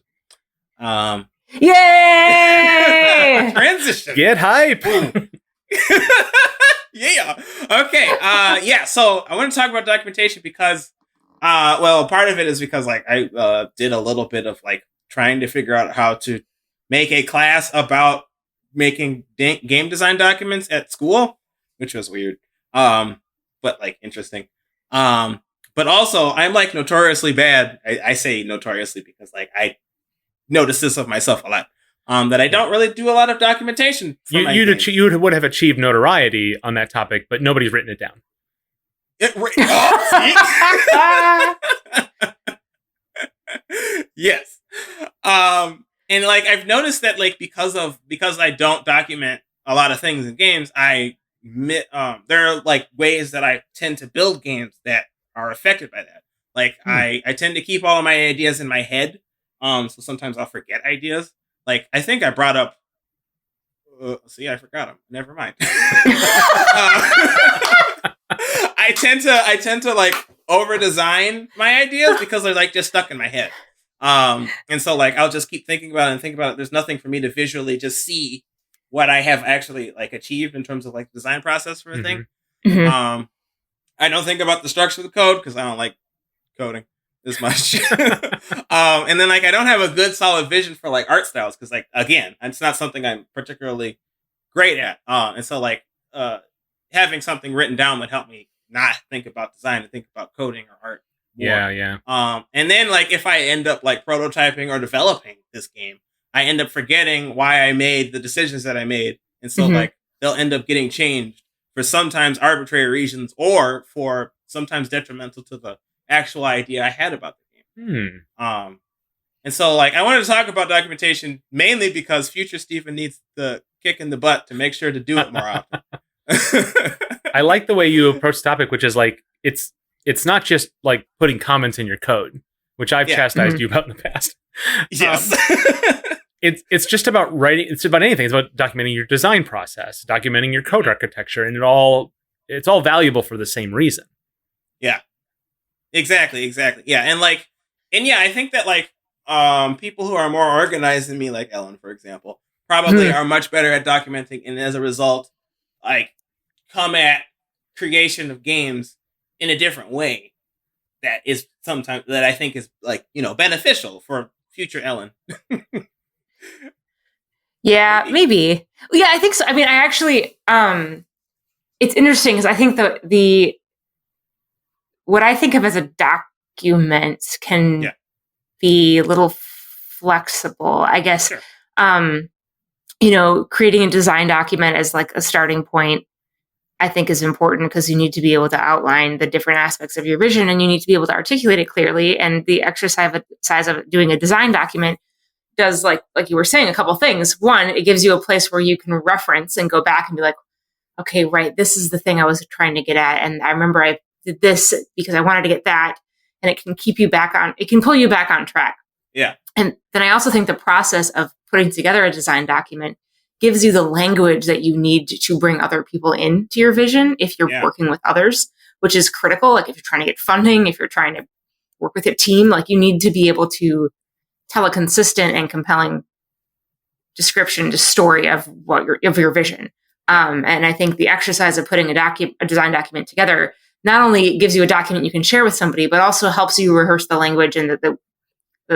Yay! Transition. Get hype. Yeah. Okay. So I want to talk about documentation because, part of it is because I did a little bit of trying to figure out how to make a class about making game design documents at school, which was weird. But interesting. But also I'm notoriously bad. I say notoriously because I notice this of myself a lot. That I don't really do a lot of documentation. You would have achieved notoriety on that topic, but nobody's written it down. Yes. And I've noticed that because I don't document a lot of things in games, there are ways that I tend to build games that are affected by that. I tend to keep all of my ideas in my head. So sometimes I'll forget ideas. I think I brought up. I forgot them. Never mind. I tend to over design my ideas because they're just stuck in my head. And so I'll just keep thinking about it. There's nothing for me to visually just see what I have actually achieved in terms of design process for a thing. Mm-hmm. I don't think about the structure of the code because I don't like coding as much. And then I don't have a good solid vision for art styles because again, it's not something I'm particularly great at. And so having something written down would help me not think about design and think about coding or art more. Yeah. And then if I end up prototyping or developing this game, I end up forgetting why I made the decisions that I made. And so they'll end up getting changed for sometimes arbitrary reasons or for sometimes detrimental to the actual idea I had about the game. And so I wanted to talk about documentation mainly because future Stephen needs the kick in the butt to make sure to do it more often. I like the way you approach the topic, which is it's not just putting comments in your code, which I've chastised you about in the past. Yes. It's just about writing. It's about anything. It's about documenting your design process, documenting your code architecture, and it's all valuable for the same reason. Yeah. Exactly. Yeah. And I think that people who are more organized than me, like Ellen, for example, probably are much better at documenting, and as a result, come at creation of games in a different way that is sometimes that I think is beneficial for future Ellen. Yeah, maybe. Yeah, I think so. I mean, I actually, it's interesting because I think what I think of as a document can be a little flexible, I guess. Sure. Creating a design document as a starting point, I think is important because you need to be able to outline the different aspects of your vision and you need to be able to articulate it clearly. And the exercise of doing a design document does, like you were saying, a couple things. One, it gives you a place where you can reference and go back and be like, okay, right, this is the thing I was trying to get at. And I remember I did this because I wanted to get that. And it can it can pull you back on track. Yeah. And then I also think the process of putting together a design document gives you the language that you need to bring other people into your vision if you're working with others, which is critical. Like if you're trying to get funding, if you're trying to work with a team, like you need to be able to tell a consistent and compelling description, just story of your vision. And I think the exercise of putting a design document together not only gives you a document you can share with somebody, but also helps you rehearse the language and the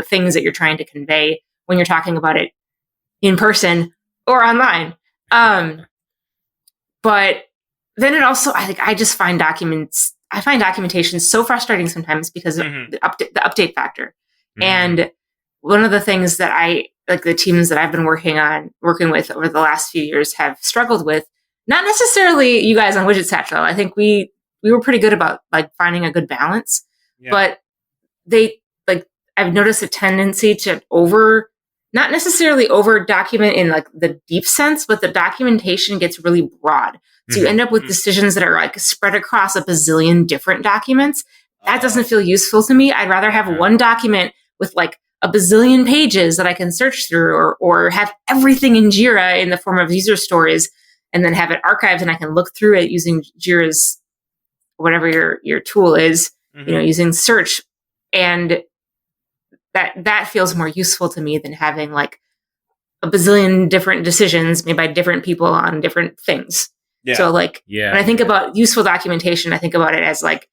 things that you're trying to convey when you're talking about it in person or online. But then it also, I just find documentation so frustrating sometimes because of the update factor. And one of the things that the teams that I've been working with over the last few years have struggled with, not necessarily you guys on Widget Satchel. I think we were pretty good about like finding a good balance, but I've noticed a tendency to not necessarily over document in like the deep sense, but the documentation gets really broad. So you end up with decisions that are like spread across a bazillion different documents. That doesn't feel useful to me. I'd rather have one document with like a bazillion pages that I can search through or have everything in Jira in the form of user stories and then have it archived and I can look through it using Jira's, whatever your tool is, using search. And that feels more useful to me than having like a bazillion different decisions made by different people on different things. Yeah. So like when I think about useful documentation, I think about it as like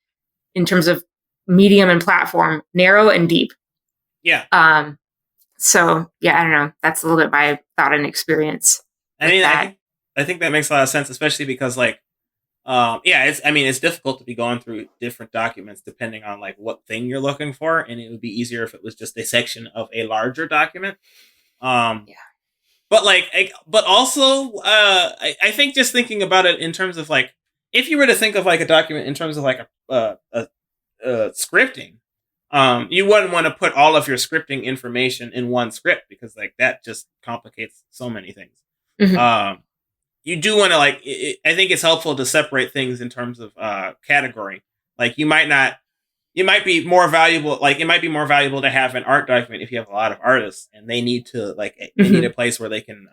in terms of medium and platform, narrow and deep. Yeah. So I don't know. That's a little bit my thought and experience. I mean, I think that makes a lot of sense, especially because like, it's difficult to be going through different documents depending on like what thing you're looking for, and it would be easier if it was just a section of a larger document. But I think just thinking about it in terms of like, if you were to think of like a document in terms of like a scripting, you wouldn't want to put all of your scripting information in one script because like that just complicates so many things. You do want to like, I think it's helpful to separate things in terms of category. Like it might be more valuable to have an art document if you have a lot of artists and they need to they need a place where they can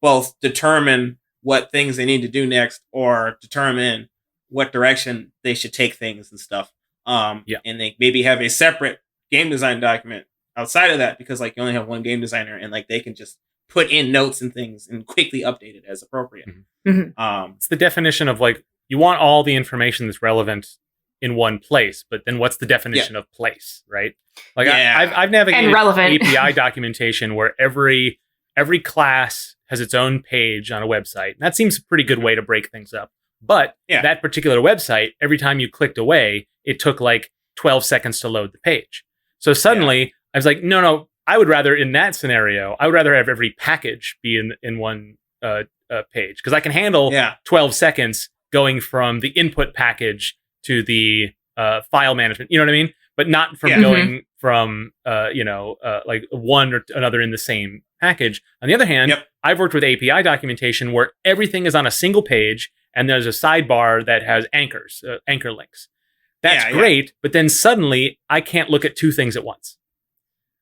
both determine what things they need to do next or determine what direction they should take things and stuff. And they maybe have a separate game design document outside of that because like you only have one game designer and like they can just put in notes and things and quickly update it as appropriate. It's the definition of like, you want all the information that's relevant in one place, but then what's the definition of place, right? Like I've navigated API documentation where every class has its own page on a website. And that seems a pretty good way to break things up. But that particular website, every time you clicked away, it took like 12 seconds to load the page. So suddenly I was like, no, I would rather in that scenario, have every package be in one page because I can handle 12 seconds going from the input package to the file management. You know what I mean? But not from going from like one or another in the same package. On the other hand, I've worked with API documentation where everything is on a single page and there's a sidebar that has anchor links. That's great, but then suddenly I can't look at two things at once.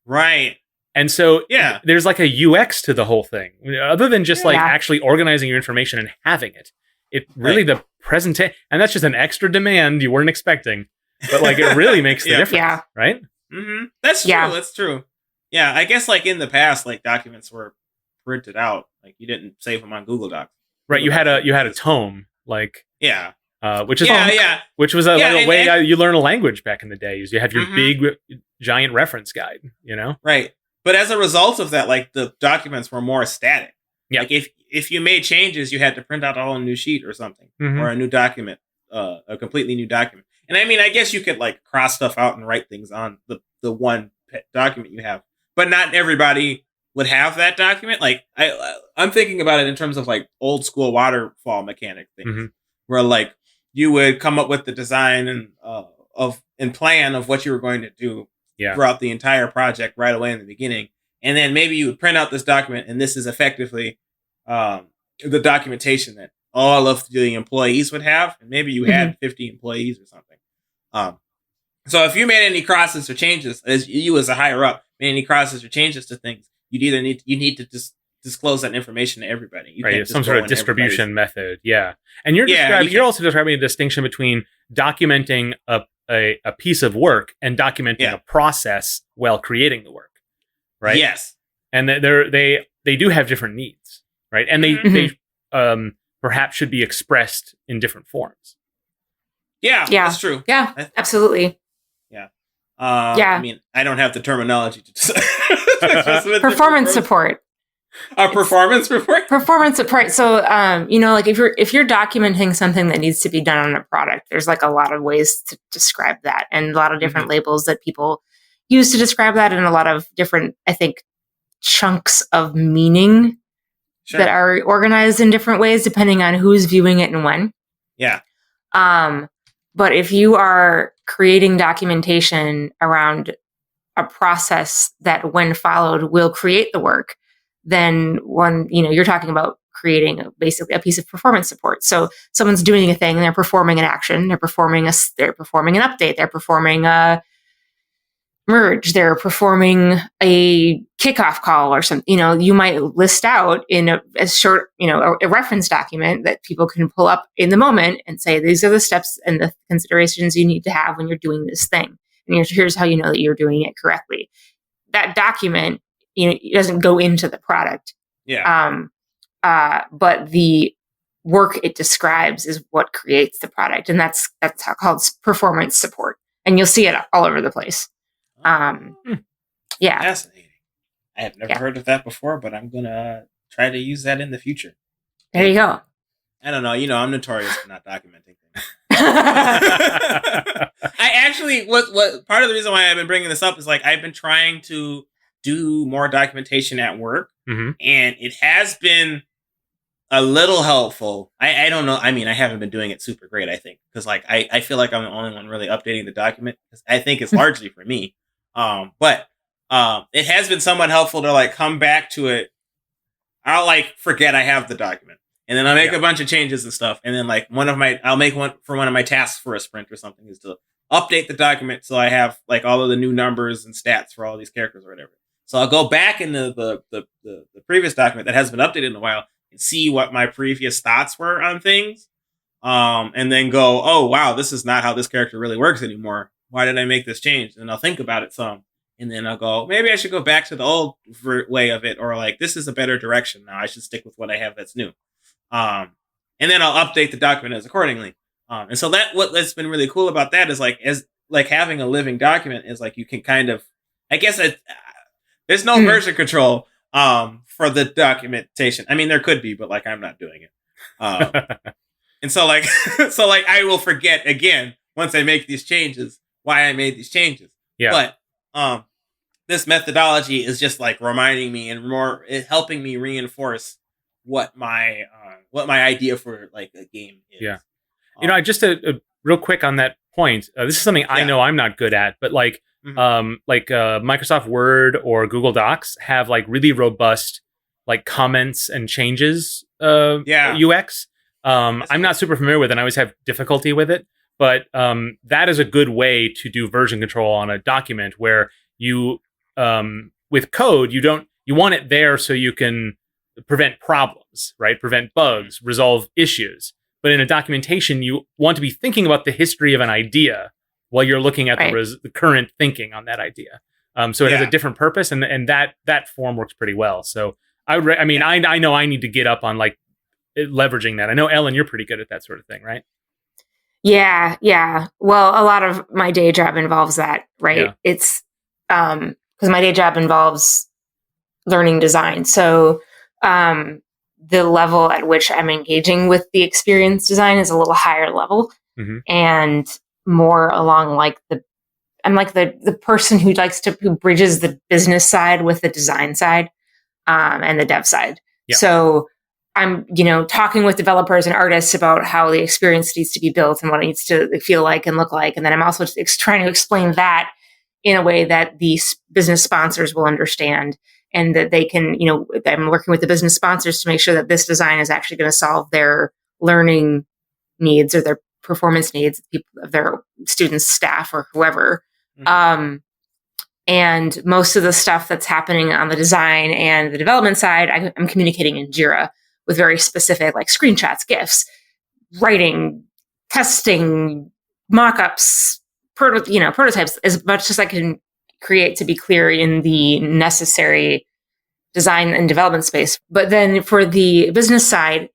Right. And so there's like a UX to the whole thing. Other than just like actually organizing your information and having it. It really the presentation, and that's just an extra demand you weren't expecting. But like it really makes the difference, right? Mm-hmm. That's true. That's true. Yeah, I guess like in the past, like documents were printed out. Like you didn't save them on Google Docs. Right. You had a tome, like which is which was a way you learn a language back in the day. Is you have your big giant reference guide, Right. But as a result of that, like the documents were more static. Yeah. Like if you made changes, you had to print out a whole new sheet or something, or a new document, a completely new document. And I mean, I guess you could like cross stuff out and write things on the one document you have, but not everybody would have that document. Like I'm thinking about it in terms of like old school waterfall mechanic things, where like you would come up with the design and plan of what you were going to do throughout the entire project right away in the beginning. And then maybe you would print out this document and this is effectively the documentation that all of the employees would have, and maybe you had 50 employees or something. So if you made any crosses or changes, as you as a higher up made any crosses or changes to things, you need to just disclose that information to everybody. You right, some sort of distribution method. Yeah, and you're also describing a distinction between documenting a piece of work and documenting a process while creating the work. Right. Yes. And they do have different needs, right? And they perhaps should be expressed in different forms. Yeah, that's true. Yeah, absolutely. Yeah. I mean, I don't have the terminology to performance support. Performance report? Performance support. So, like if you're documenting something that needs to be done on a product, there's like a lot of ways to describe that, and a lot of different labels that people use to describe that, and a lot of different, I think, chunks of meaning that are organized in different ways depending on who's viewing it and when. Yeah. But if you are creating documentation around a process that, when followed, will create the work, then you're talking about creating basically a piece of performance support. So someone's doing a thing, they're performing an action, they're performing an update, they're performing a merge, they're performing a kickoff call or something. You might list out in a short, a reference document that people can pull up in the moment and say, these are the steps and the considerations you need to have when you're doing this thing. And here's how you know that you're doing it correctly. That document, it doesn't go into the product. Yeah. But the work it describes is what creates the product. And that's called performance support. And you'll see it all over the place. Yeah. Fascinating. I have never heard of that before, but I'm going to try to use that in the future. There you go. I don't know. I'm notorious for not documenting things. I actually, what part of the reason why I've been bringing this up is like, I've been trying to do more documentation at work, and it has been a little helpful. I don't know. I mean, I haven't been doing it super great, I think, because like, I feel like I'm the only one really updating the document. I think it's largely for me. But it has been somewhat helpful to like come back to it. I'll like forget I have the document, and then I'll make a bunch of changes and stuff. And then like I'll make one for one of my tasks for a sprint or something is to update the document. So I have like all of the new numbers and stats for all these characters or whatever. So I'll go back into the previous document that hasn't been updated in a while and see what my previous thoughts were on things. And then go, oh wow, this is not how this character really works anymore. Why did I make this change? And I'll think about it some. And then I'll go, maybe I should go back to the old way of it. Or like, this is a better direction now. I should stick with what I have that's new. And then I'll update the document as accordingly. And so what's been really cool about that is like, as like having a living document is like, you can kind of, I guess there's no version control for the documentation. I mean, there could be, but like, I'm not doing it. And so like, I will forget again, once I make these changes, why I made these changes. Yeah. But this methodology is just like reminding me and helping me reinforce what my idea for like a game is. Yeah. Just a real quick on that point. This is something I know I'm not good at, but like Microsoft Word or Google Docs have like really robust like comments and changes UX. I'm not super familiar with it, and I always have difficulty with it. But that is a good way to do version control on a document where you, with code, you want it there so you can prevent problems, right? Prevent bugs, resolve issues. But in a documentation, you want to be thinking about the history of an idea while you're looking at the current thinking on that idea. So it has a different purpose, and that form works pretty well. So I know I need to get up on like leveraging that. I know, Ellen, you're pretty good at that sort of thing, right? Yeah. Well, a lot of my day job involves that, right? Yeah. It's because my day job involves learning design. So the level at which I'm engaging with the experience design is a little higher level and more along like I'm like the person who bridges the business side with the design side and the dev side. Yeah. So I'm, talking with developers and artists about how the experience needs to be built and what it needs to feel like and look like. And then I'm also trying to explain that in a way that the business sponsors will understand and that they can, I'm working with the business sponsors to make sure that this design is actually going to solve their learning needs or their performance needs of their students, staff, or whoever. Mm-hmm. And most of the stuff that's happening on the design and the development side, I'm communicating in Jira with very specific like screenshots, GIFs, writing, testing, mock-ups, prototypes, as much as I can create to be clear in the necessary design and development space. But then for the business side,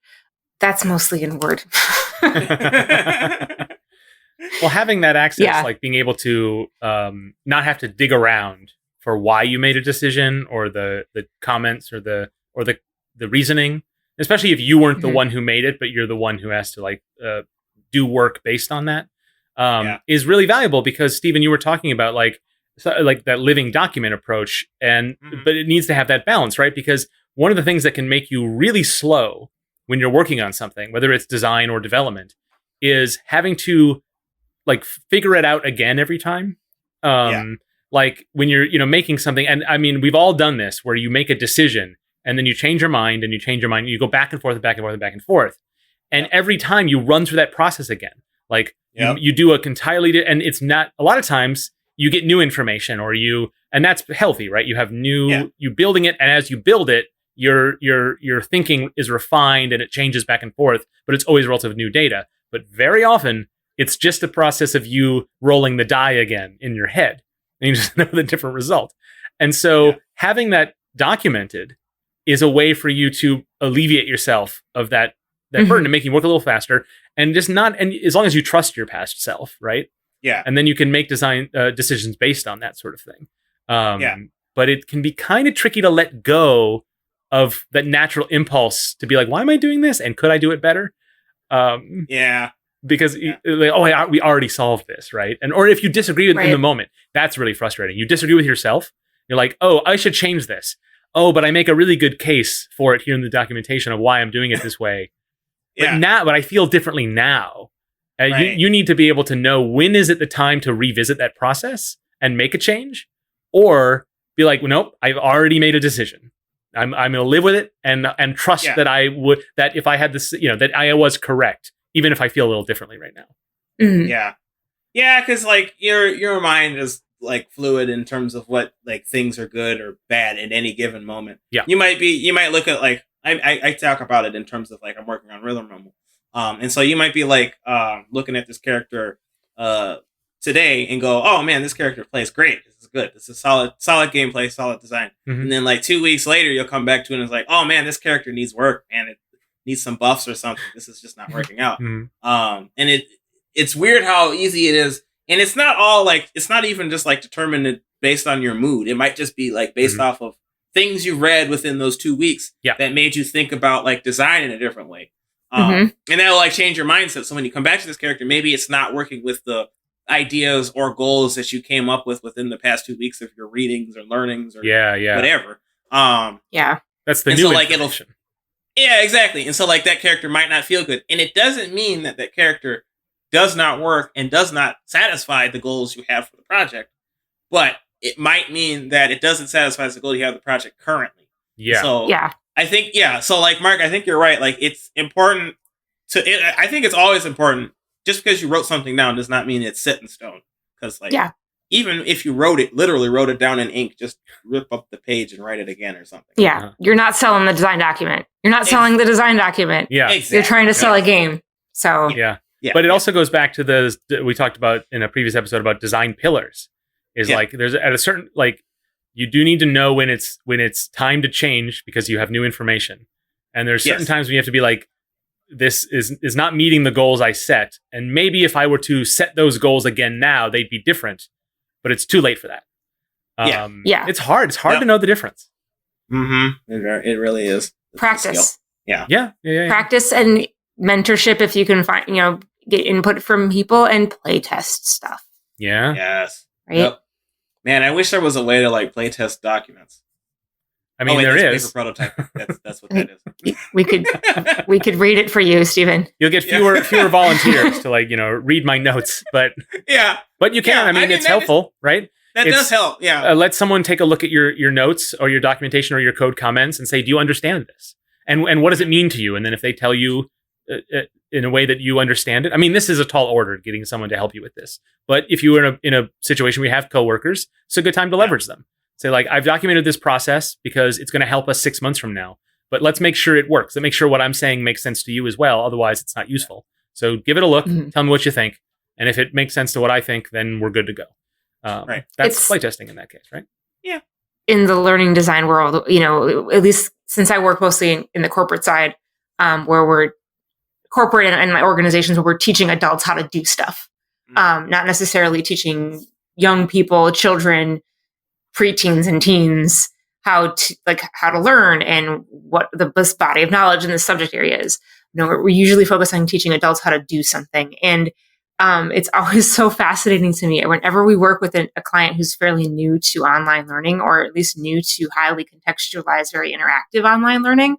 that's mostly in Word. Well, having that access, like being able to not have to dig around for why you made a decision or the comments or the reasoning, especially if you weren't the one who made it, but you're the one who has to like do work based on that, is really valuable. Because Stephen, you were talking about like that living document approach, and but it needs to have that balance, right? Because one of the things that can make you really slow when you're working on something, whether it's design or development, is having to like figure it out again every time. Like when you're, making something, and I mean, we've all done this where you make a decision and then you change your mind and you go back and forth and back and forth and back and forth. And every time you run through that process again, like you do a entirely, and it's not, a lot of times you get new information and that's healthy, right? You have you building it. And as you build it, your thinking is refined and it changes back and forth, but it's always relative new data. But very often it's just the process of you rolling the die again in your head, and you just know the different result. And so having that documented is a way for you to alleviate yourself of that burden, to make you work a little faster, and and as long as you trust your past self, right? Yeah. And then you can make design decisions based on that sort of thing. But it can be kind of tricky to let go of that natural impulse to be like, why am I doing this? And could I do it better? Because we already solved this, right? Or if you disagree with in the moment, that's really frustrating. You disagree with yourself. You're like, oh, I should change this. Oh, but I make a really good case for it here in the documentation of why I'm doing it this way. But I feel differently now. You need to be able to know, when is it the time to revisit that process and make a change, or be like, well, nope, I've already made a decision. I'm going to live with it and trust that if I had this, that I was correct, even if I feel a little differently right now. Mm-hmm. Yeah. Cause like your mind is like fluid in terms of what like things are good or bad at any given moment. Yeah. You might look at like, I talk about it in terms of like, I'm working on Rhythm Rumble. And so you might be like, looking at this character, today and go, oh man, this character plays great. This is good. This is solid gameplay, solid design. Mm-hmm. And then like 2 weeks later, you'll come back to it and it's like, oh man, this character needs work, man. It needs some buffs or something. This is just not working out. Mm-hmm. And it's weird how easy it is. And it's not all like, it's not even just like determined based on your mood. It might just be like based off of things you read within those 2 weeks that made you think about like design in a different way. And that'll like change your mindset. So when you come back to this character, maybe it's not working with the ideas or goals that you came up with within the past 2 weeks of your readings or learnings or whatever. That's the new information. Yeah, exactly. And so like that character might not feel good. And it doesn't mean that character does not work and does not satisfy the goals you have for the project. But it might mean that it doesn't satisfy the goal you have for the project currently. Yeah. So I think, so like Mark, I think you're right. Like it's important I think it's always important. Just because you wrote something down does not mean it's set in stone. Because like, even if you literally wrote it down in ink, just rip up the page and write it again or something. Yeah. You're not selling the design document. You're not selling the design document. Yeah. Exactly. You're trying to sell a game. So yeah. But it also goes back to we talked about in a previous episode about design pillars. Like there's at a certain, like, you do need to know when it's time to change because you have new information. And there's certain times when you have to be like, this is not meeting the goals I set. And maybe if I were to set those goals again now, they'd be different, but it's too late for that. It's hard. It's hard to know the difference. Mm-hmm. It really is. Practice. Yeah. Practice and mentorship if you can find, get input from people and play test stuff. Yeah. Yes. Right. Yep. Man, I wish there was a way to like play test documents. I mean, there is paper prototype. That's what that is. We could read it for you, Stephen. You'll get fewer volunteers to like read my notes, but but you can. I mean it's helpful, right? That does help. Yeah. Let someone take a look at your notes or your documentation or your code comments and say, do you understand this? And what does it mean to you? And then if they tell you in a way that you understand it. I mean, this is a tall order, getting someone to help you with this. But if you were in a situation where you have coworkers, it's a good time to leverage them. Say like, I've documented this process because it's going to help us 6 months from now. But let's make sure it works. Let's make sure what I'm saying makes sense to you as well. Otherwise, it's not useful. So give it a look. Tell me what you think. And if it makes sense to what I think, then we're good to go. Right. That's playtesting in that case, right? Yeah. In the learning design world, at least since I work mostly in the corporate side, where we're corporate and my organizations where we're teaching adults how to do stuff, not necessarily teaching young people, children, preteens and teens how to learn and what the best body of knowledge in the subject area is. We're usually focused on teaching adults how to do something. And it's always so fascinating to me whenever we work with a client who's fairly new to online learning, or at least new to highly contextualized, very interactive online learning.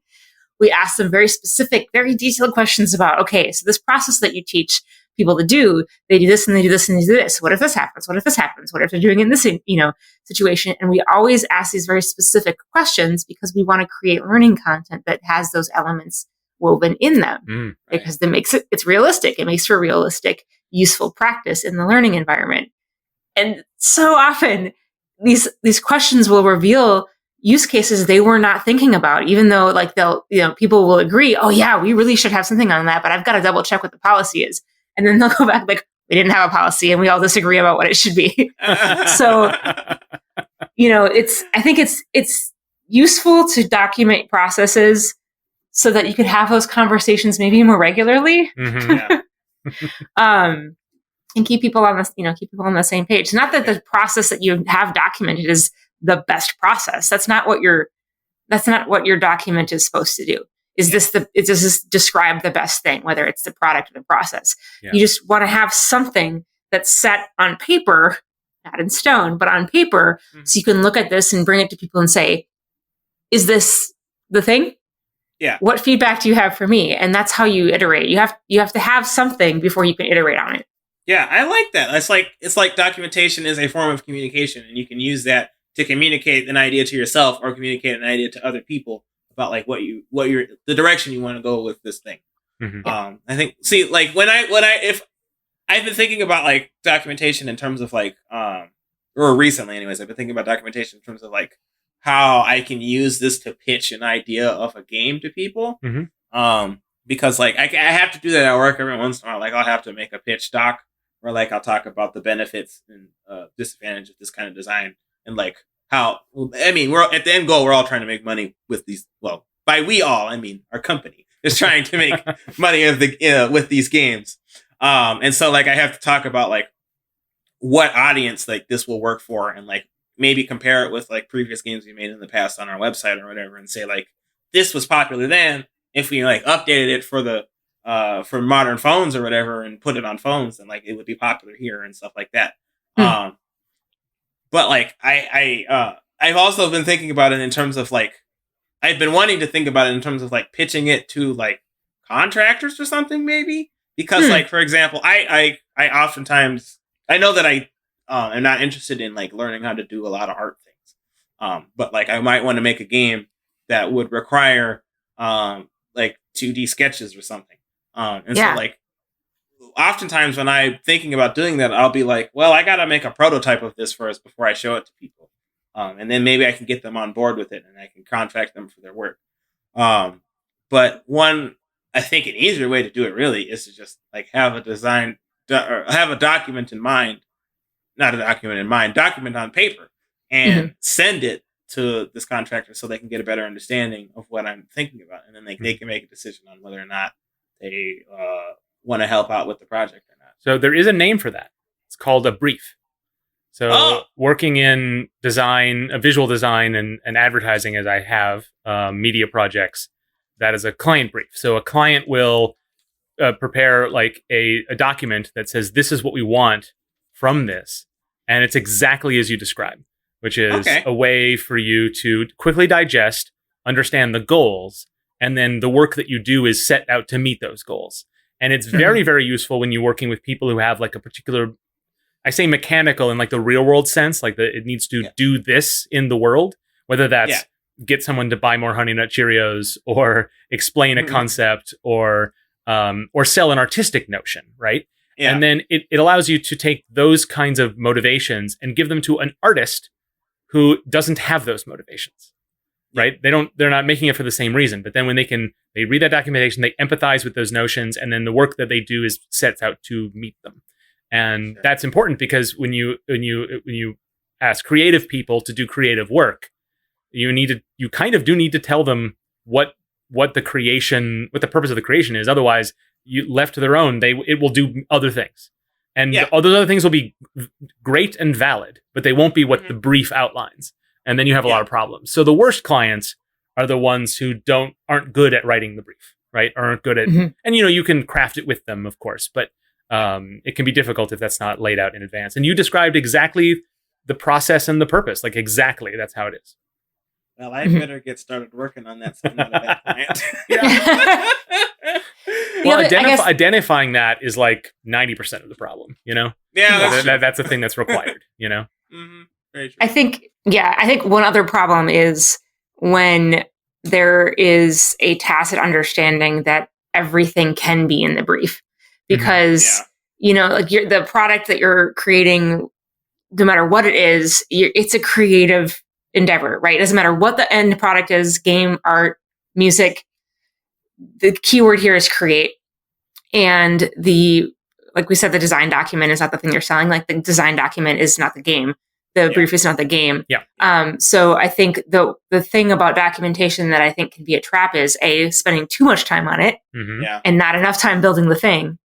We ask them very specific, very detailed questions about, okay, so this process that you teach people to do, they do this and they do this and they do this. What if this happens? What if this happens? What if they're doing it in this, situation? And we always ask these very specific questions because we want to create learning content that has those elements woven in them, because it's realistic. It makes for realistic, useful practice in the learning environment. And so often these questions will reveal use cases they were not thinking about, even though people will agree, oh yeah, we really should have something on that, but I've got to double check what the policy is. And then they'll go back like, we didn't have a policy and we all disagree about what it should be. So, I think it's useful to document processes so that you could have those conversations maybe more regularly. And keep people on the same page. Not that the process that you have documented is the best process. That's not what your document is supposed to do. Does this describe the best thing, whether it's the product or the process? Yeah. You just want to have something that's set on paper, not in stone, but on paper, so you can look at this and bring it to people and say, is this the thing? Yeah. What feedback do you have for me? And that's how you iterate. You have to have something before you can iterate on it. Yeah, I like that. It's like documentation is a form of communication, and you can use that to communicate an idea to yourself or communicate an idea to other people about like the direction you want to go with this thing. I think if I've been thinking about like documentation in terms of like or recently anyways, I've been thinking about documentation in terms of like how I can use this to pitch an idea of a game to people. Because like I have to do that at work every once in a while. Like I'll have to make a pitch doc where like I'll talk about the benefits and disadvantage of this kind of design, and like how, I mean, we're at the end goal, we're all trying to make money with these. Well, by we all, I mean our company is trying to make money with these games. And so like I have to talk about like what audience like this will work for, and like maybe compare it with like previous games we made in the past on our website or whatever, and say like this was popular then. If we like updated it for modern phones or whatever and put it on phones, then like it would be popular here and stuff like that. But like I've also been thinking about it in terms of like, I've been wanting to think about it in terms of like pitching it to like contractors or something maybe, because like, for example, I oftentimes, I know that I am not interested in like learning how to do a lot of art things. But like I might want to make a game that would require like 2D sketches or something. So like oftentimes when I'm thinking about doing that, I'll be like, well, I got to make a prototype of this first before I show it to people. And then maybe I can get them on board with it and I can contract them for their work. But I think an easier way to do it really is to just like have a design or have a document in mind, document on paper and send it to this contractor so they can get a better understanding of what I'm thinking about. And then they can make a decision on whether or not they want to help out with the project or not. So there is a name for that. It's called a brief. So working in design, visual design and advertising as I have media projects, that is a client brief. So a client will prepare like a document that says, this is what we want from this. And it's exactly as you described, which is a way for you to quickly digest, understand the goals, and then the work that you do is set out to meet those goals. And it's very, very useful when you're working with people who have like a particular, I say mechanical in like the real world sense, like it needs to do this in the world, whether that's get someone to buy more Honey Nut Cheerios or explain a concept or or sell an artistic notion, right? Yeah. And then it allows you to take those kinds of motivations and give them to an artist who doesn't have those motivations, right? They're not making it for the same reason. But then when they read that documentation, they empathize with those notions, and then the work that they do is sets out to meet them. And that's important because when you ask creative people to do creative work, you kind of do need to tell them what the purpose of the creation is. Otherwise, you left to their own, it will do other things. And all those other things will be great and valid, but they won't be what the brief outlines. And then you have a lot of problems. So the worst clients are the ones who aren't good at writing the brief, right? Aren't good at, and you can craft it with them, of course, but it can be difficult if that's not laid out in advance. And you described exactly the process and the purpose, like exactly that's how it is. Well, I better get started working on that. So I'm not a bad client. Well, identifying that is like 90% of the problem, Yeah, that's the thing that's required, Mm-hmm. Very true. I think one other problem is when there is a tacit understanding that everything can be in the brief, because like the product that you're creating, no matter what it is, it's a creative endeavor, right? It doesn't matter what the end product is, game, art, music. The keyword here is create. And like we said, the design document is not the thing you're selling. Like the design document is not the game. The brief is not the game. Yeah. So I think the thing about documentation that I think can be a trap is spending too much time on it and not enough time building the thing.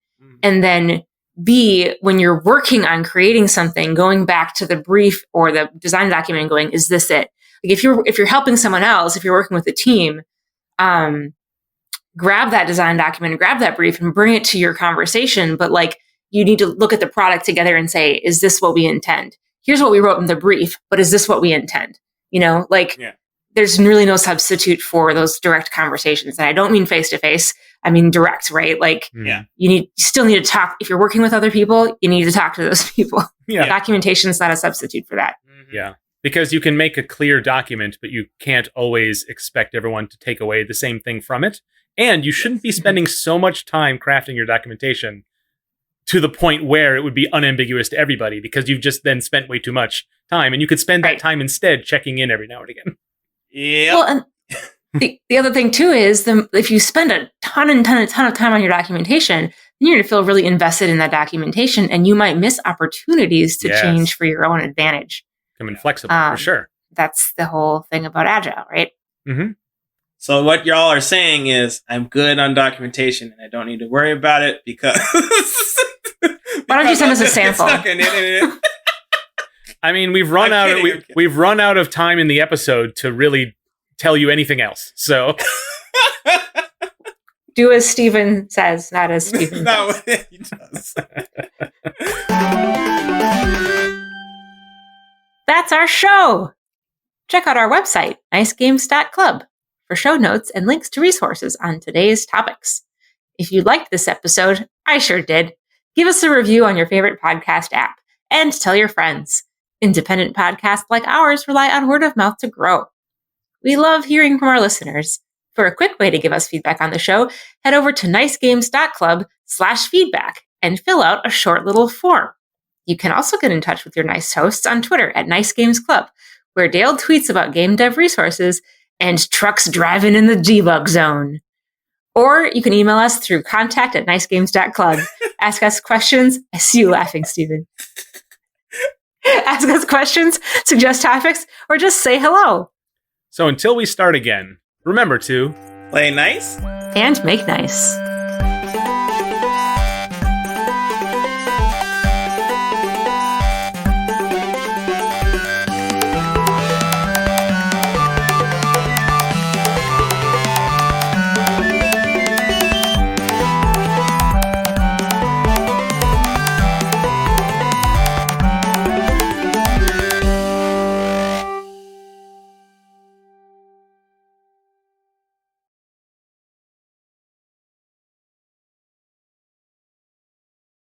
And then B, when you're working on creating something, going back to the brief or the design document and going, is this it? Like if you're helping someone else, if you're working with a team, grab that design document, grab that brief and bring it to your conversation. But like, you need to look at the product together and say, is this what we intend? Here's what we wrote in the brief, but is this what we intend? There's really no substitute for those direct conversations. And I don't mean face-to-face. I mean direct, right? Like you still need to talk. If you're working with other people, you need to talk to those people. Yeah. Documentation is not a substitute for that. Yeah. Because you can make a clear document, but you can't always expect everyone to take away the same thing from it. And you shouldn't be spending so much time crafting your documentation to the point where it would be unambiguous to everybody, because you've just then spent way too much time, and you could spend that time instead checking in every now and again. Yeah. Well, and the other thing too is if you spend a ton of time on your documentation, then you're going to feel really invested in that documentation, and you might miss opportunities to change for your own advantage. Becoming flexible, for sure. That's the whole thing about Agile, right? Mm-hmm. So what y'all are saying is, I'm good on documentation and I don't need to worry about it because. Why don't you send us a sample? I mean, we've run out of time in the episode to really tell you anything else. So do as Steven says, not as Steven not says. what he does. That's our show. Check out our website, nicegames.club, for show notes and links to resources on today's topics. If you liked this episode, I sure did, give us a review on your favorite podcast app and tell your friends. Independent podcasts like ours rely on word of mouth to grow. We love hearing from our listeners. For a quick way to give us feedback on the show, head over to nicegames.club/feedback and fill out a short little form. You can also get in touch with your nice hosts on Twitter at nicegamesclub, where Dale tweets about game dev resources and trucks driving in the debug zone. Or you can email us through contact@nicegames.club. Ask us questions. I see you laughing, Steven. Ask us questions, suggest topics, or just say hello. So until we start again, remember to play nice and make nice.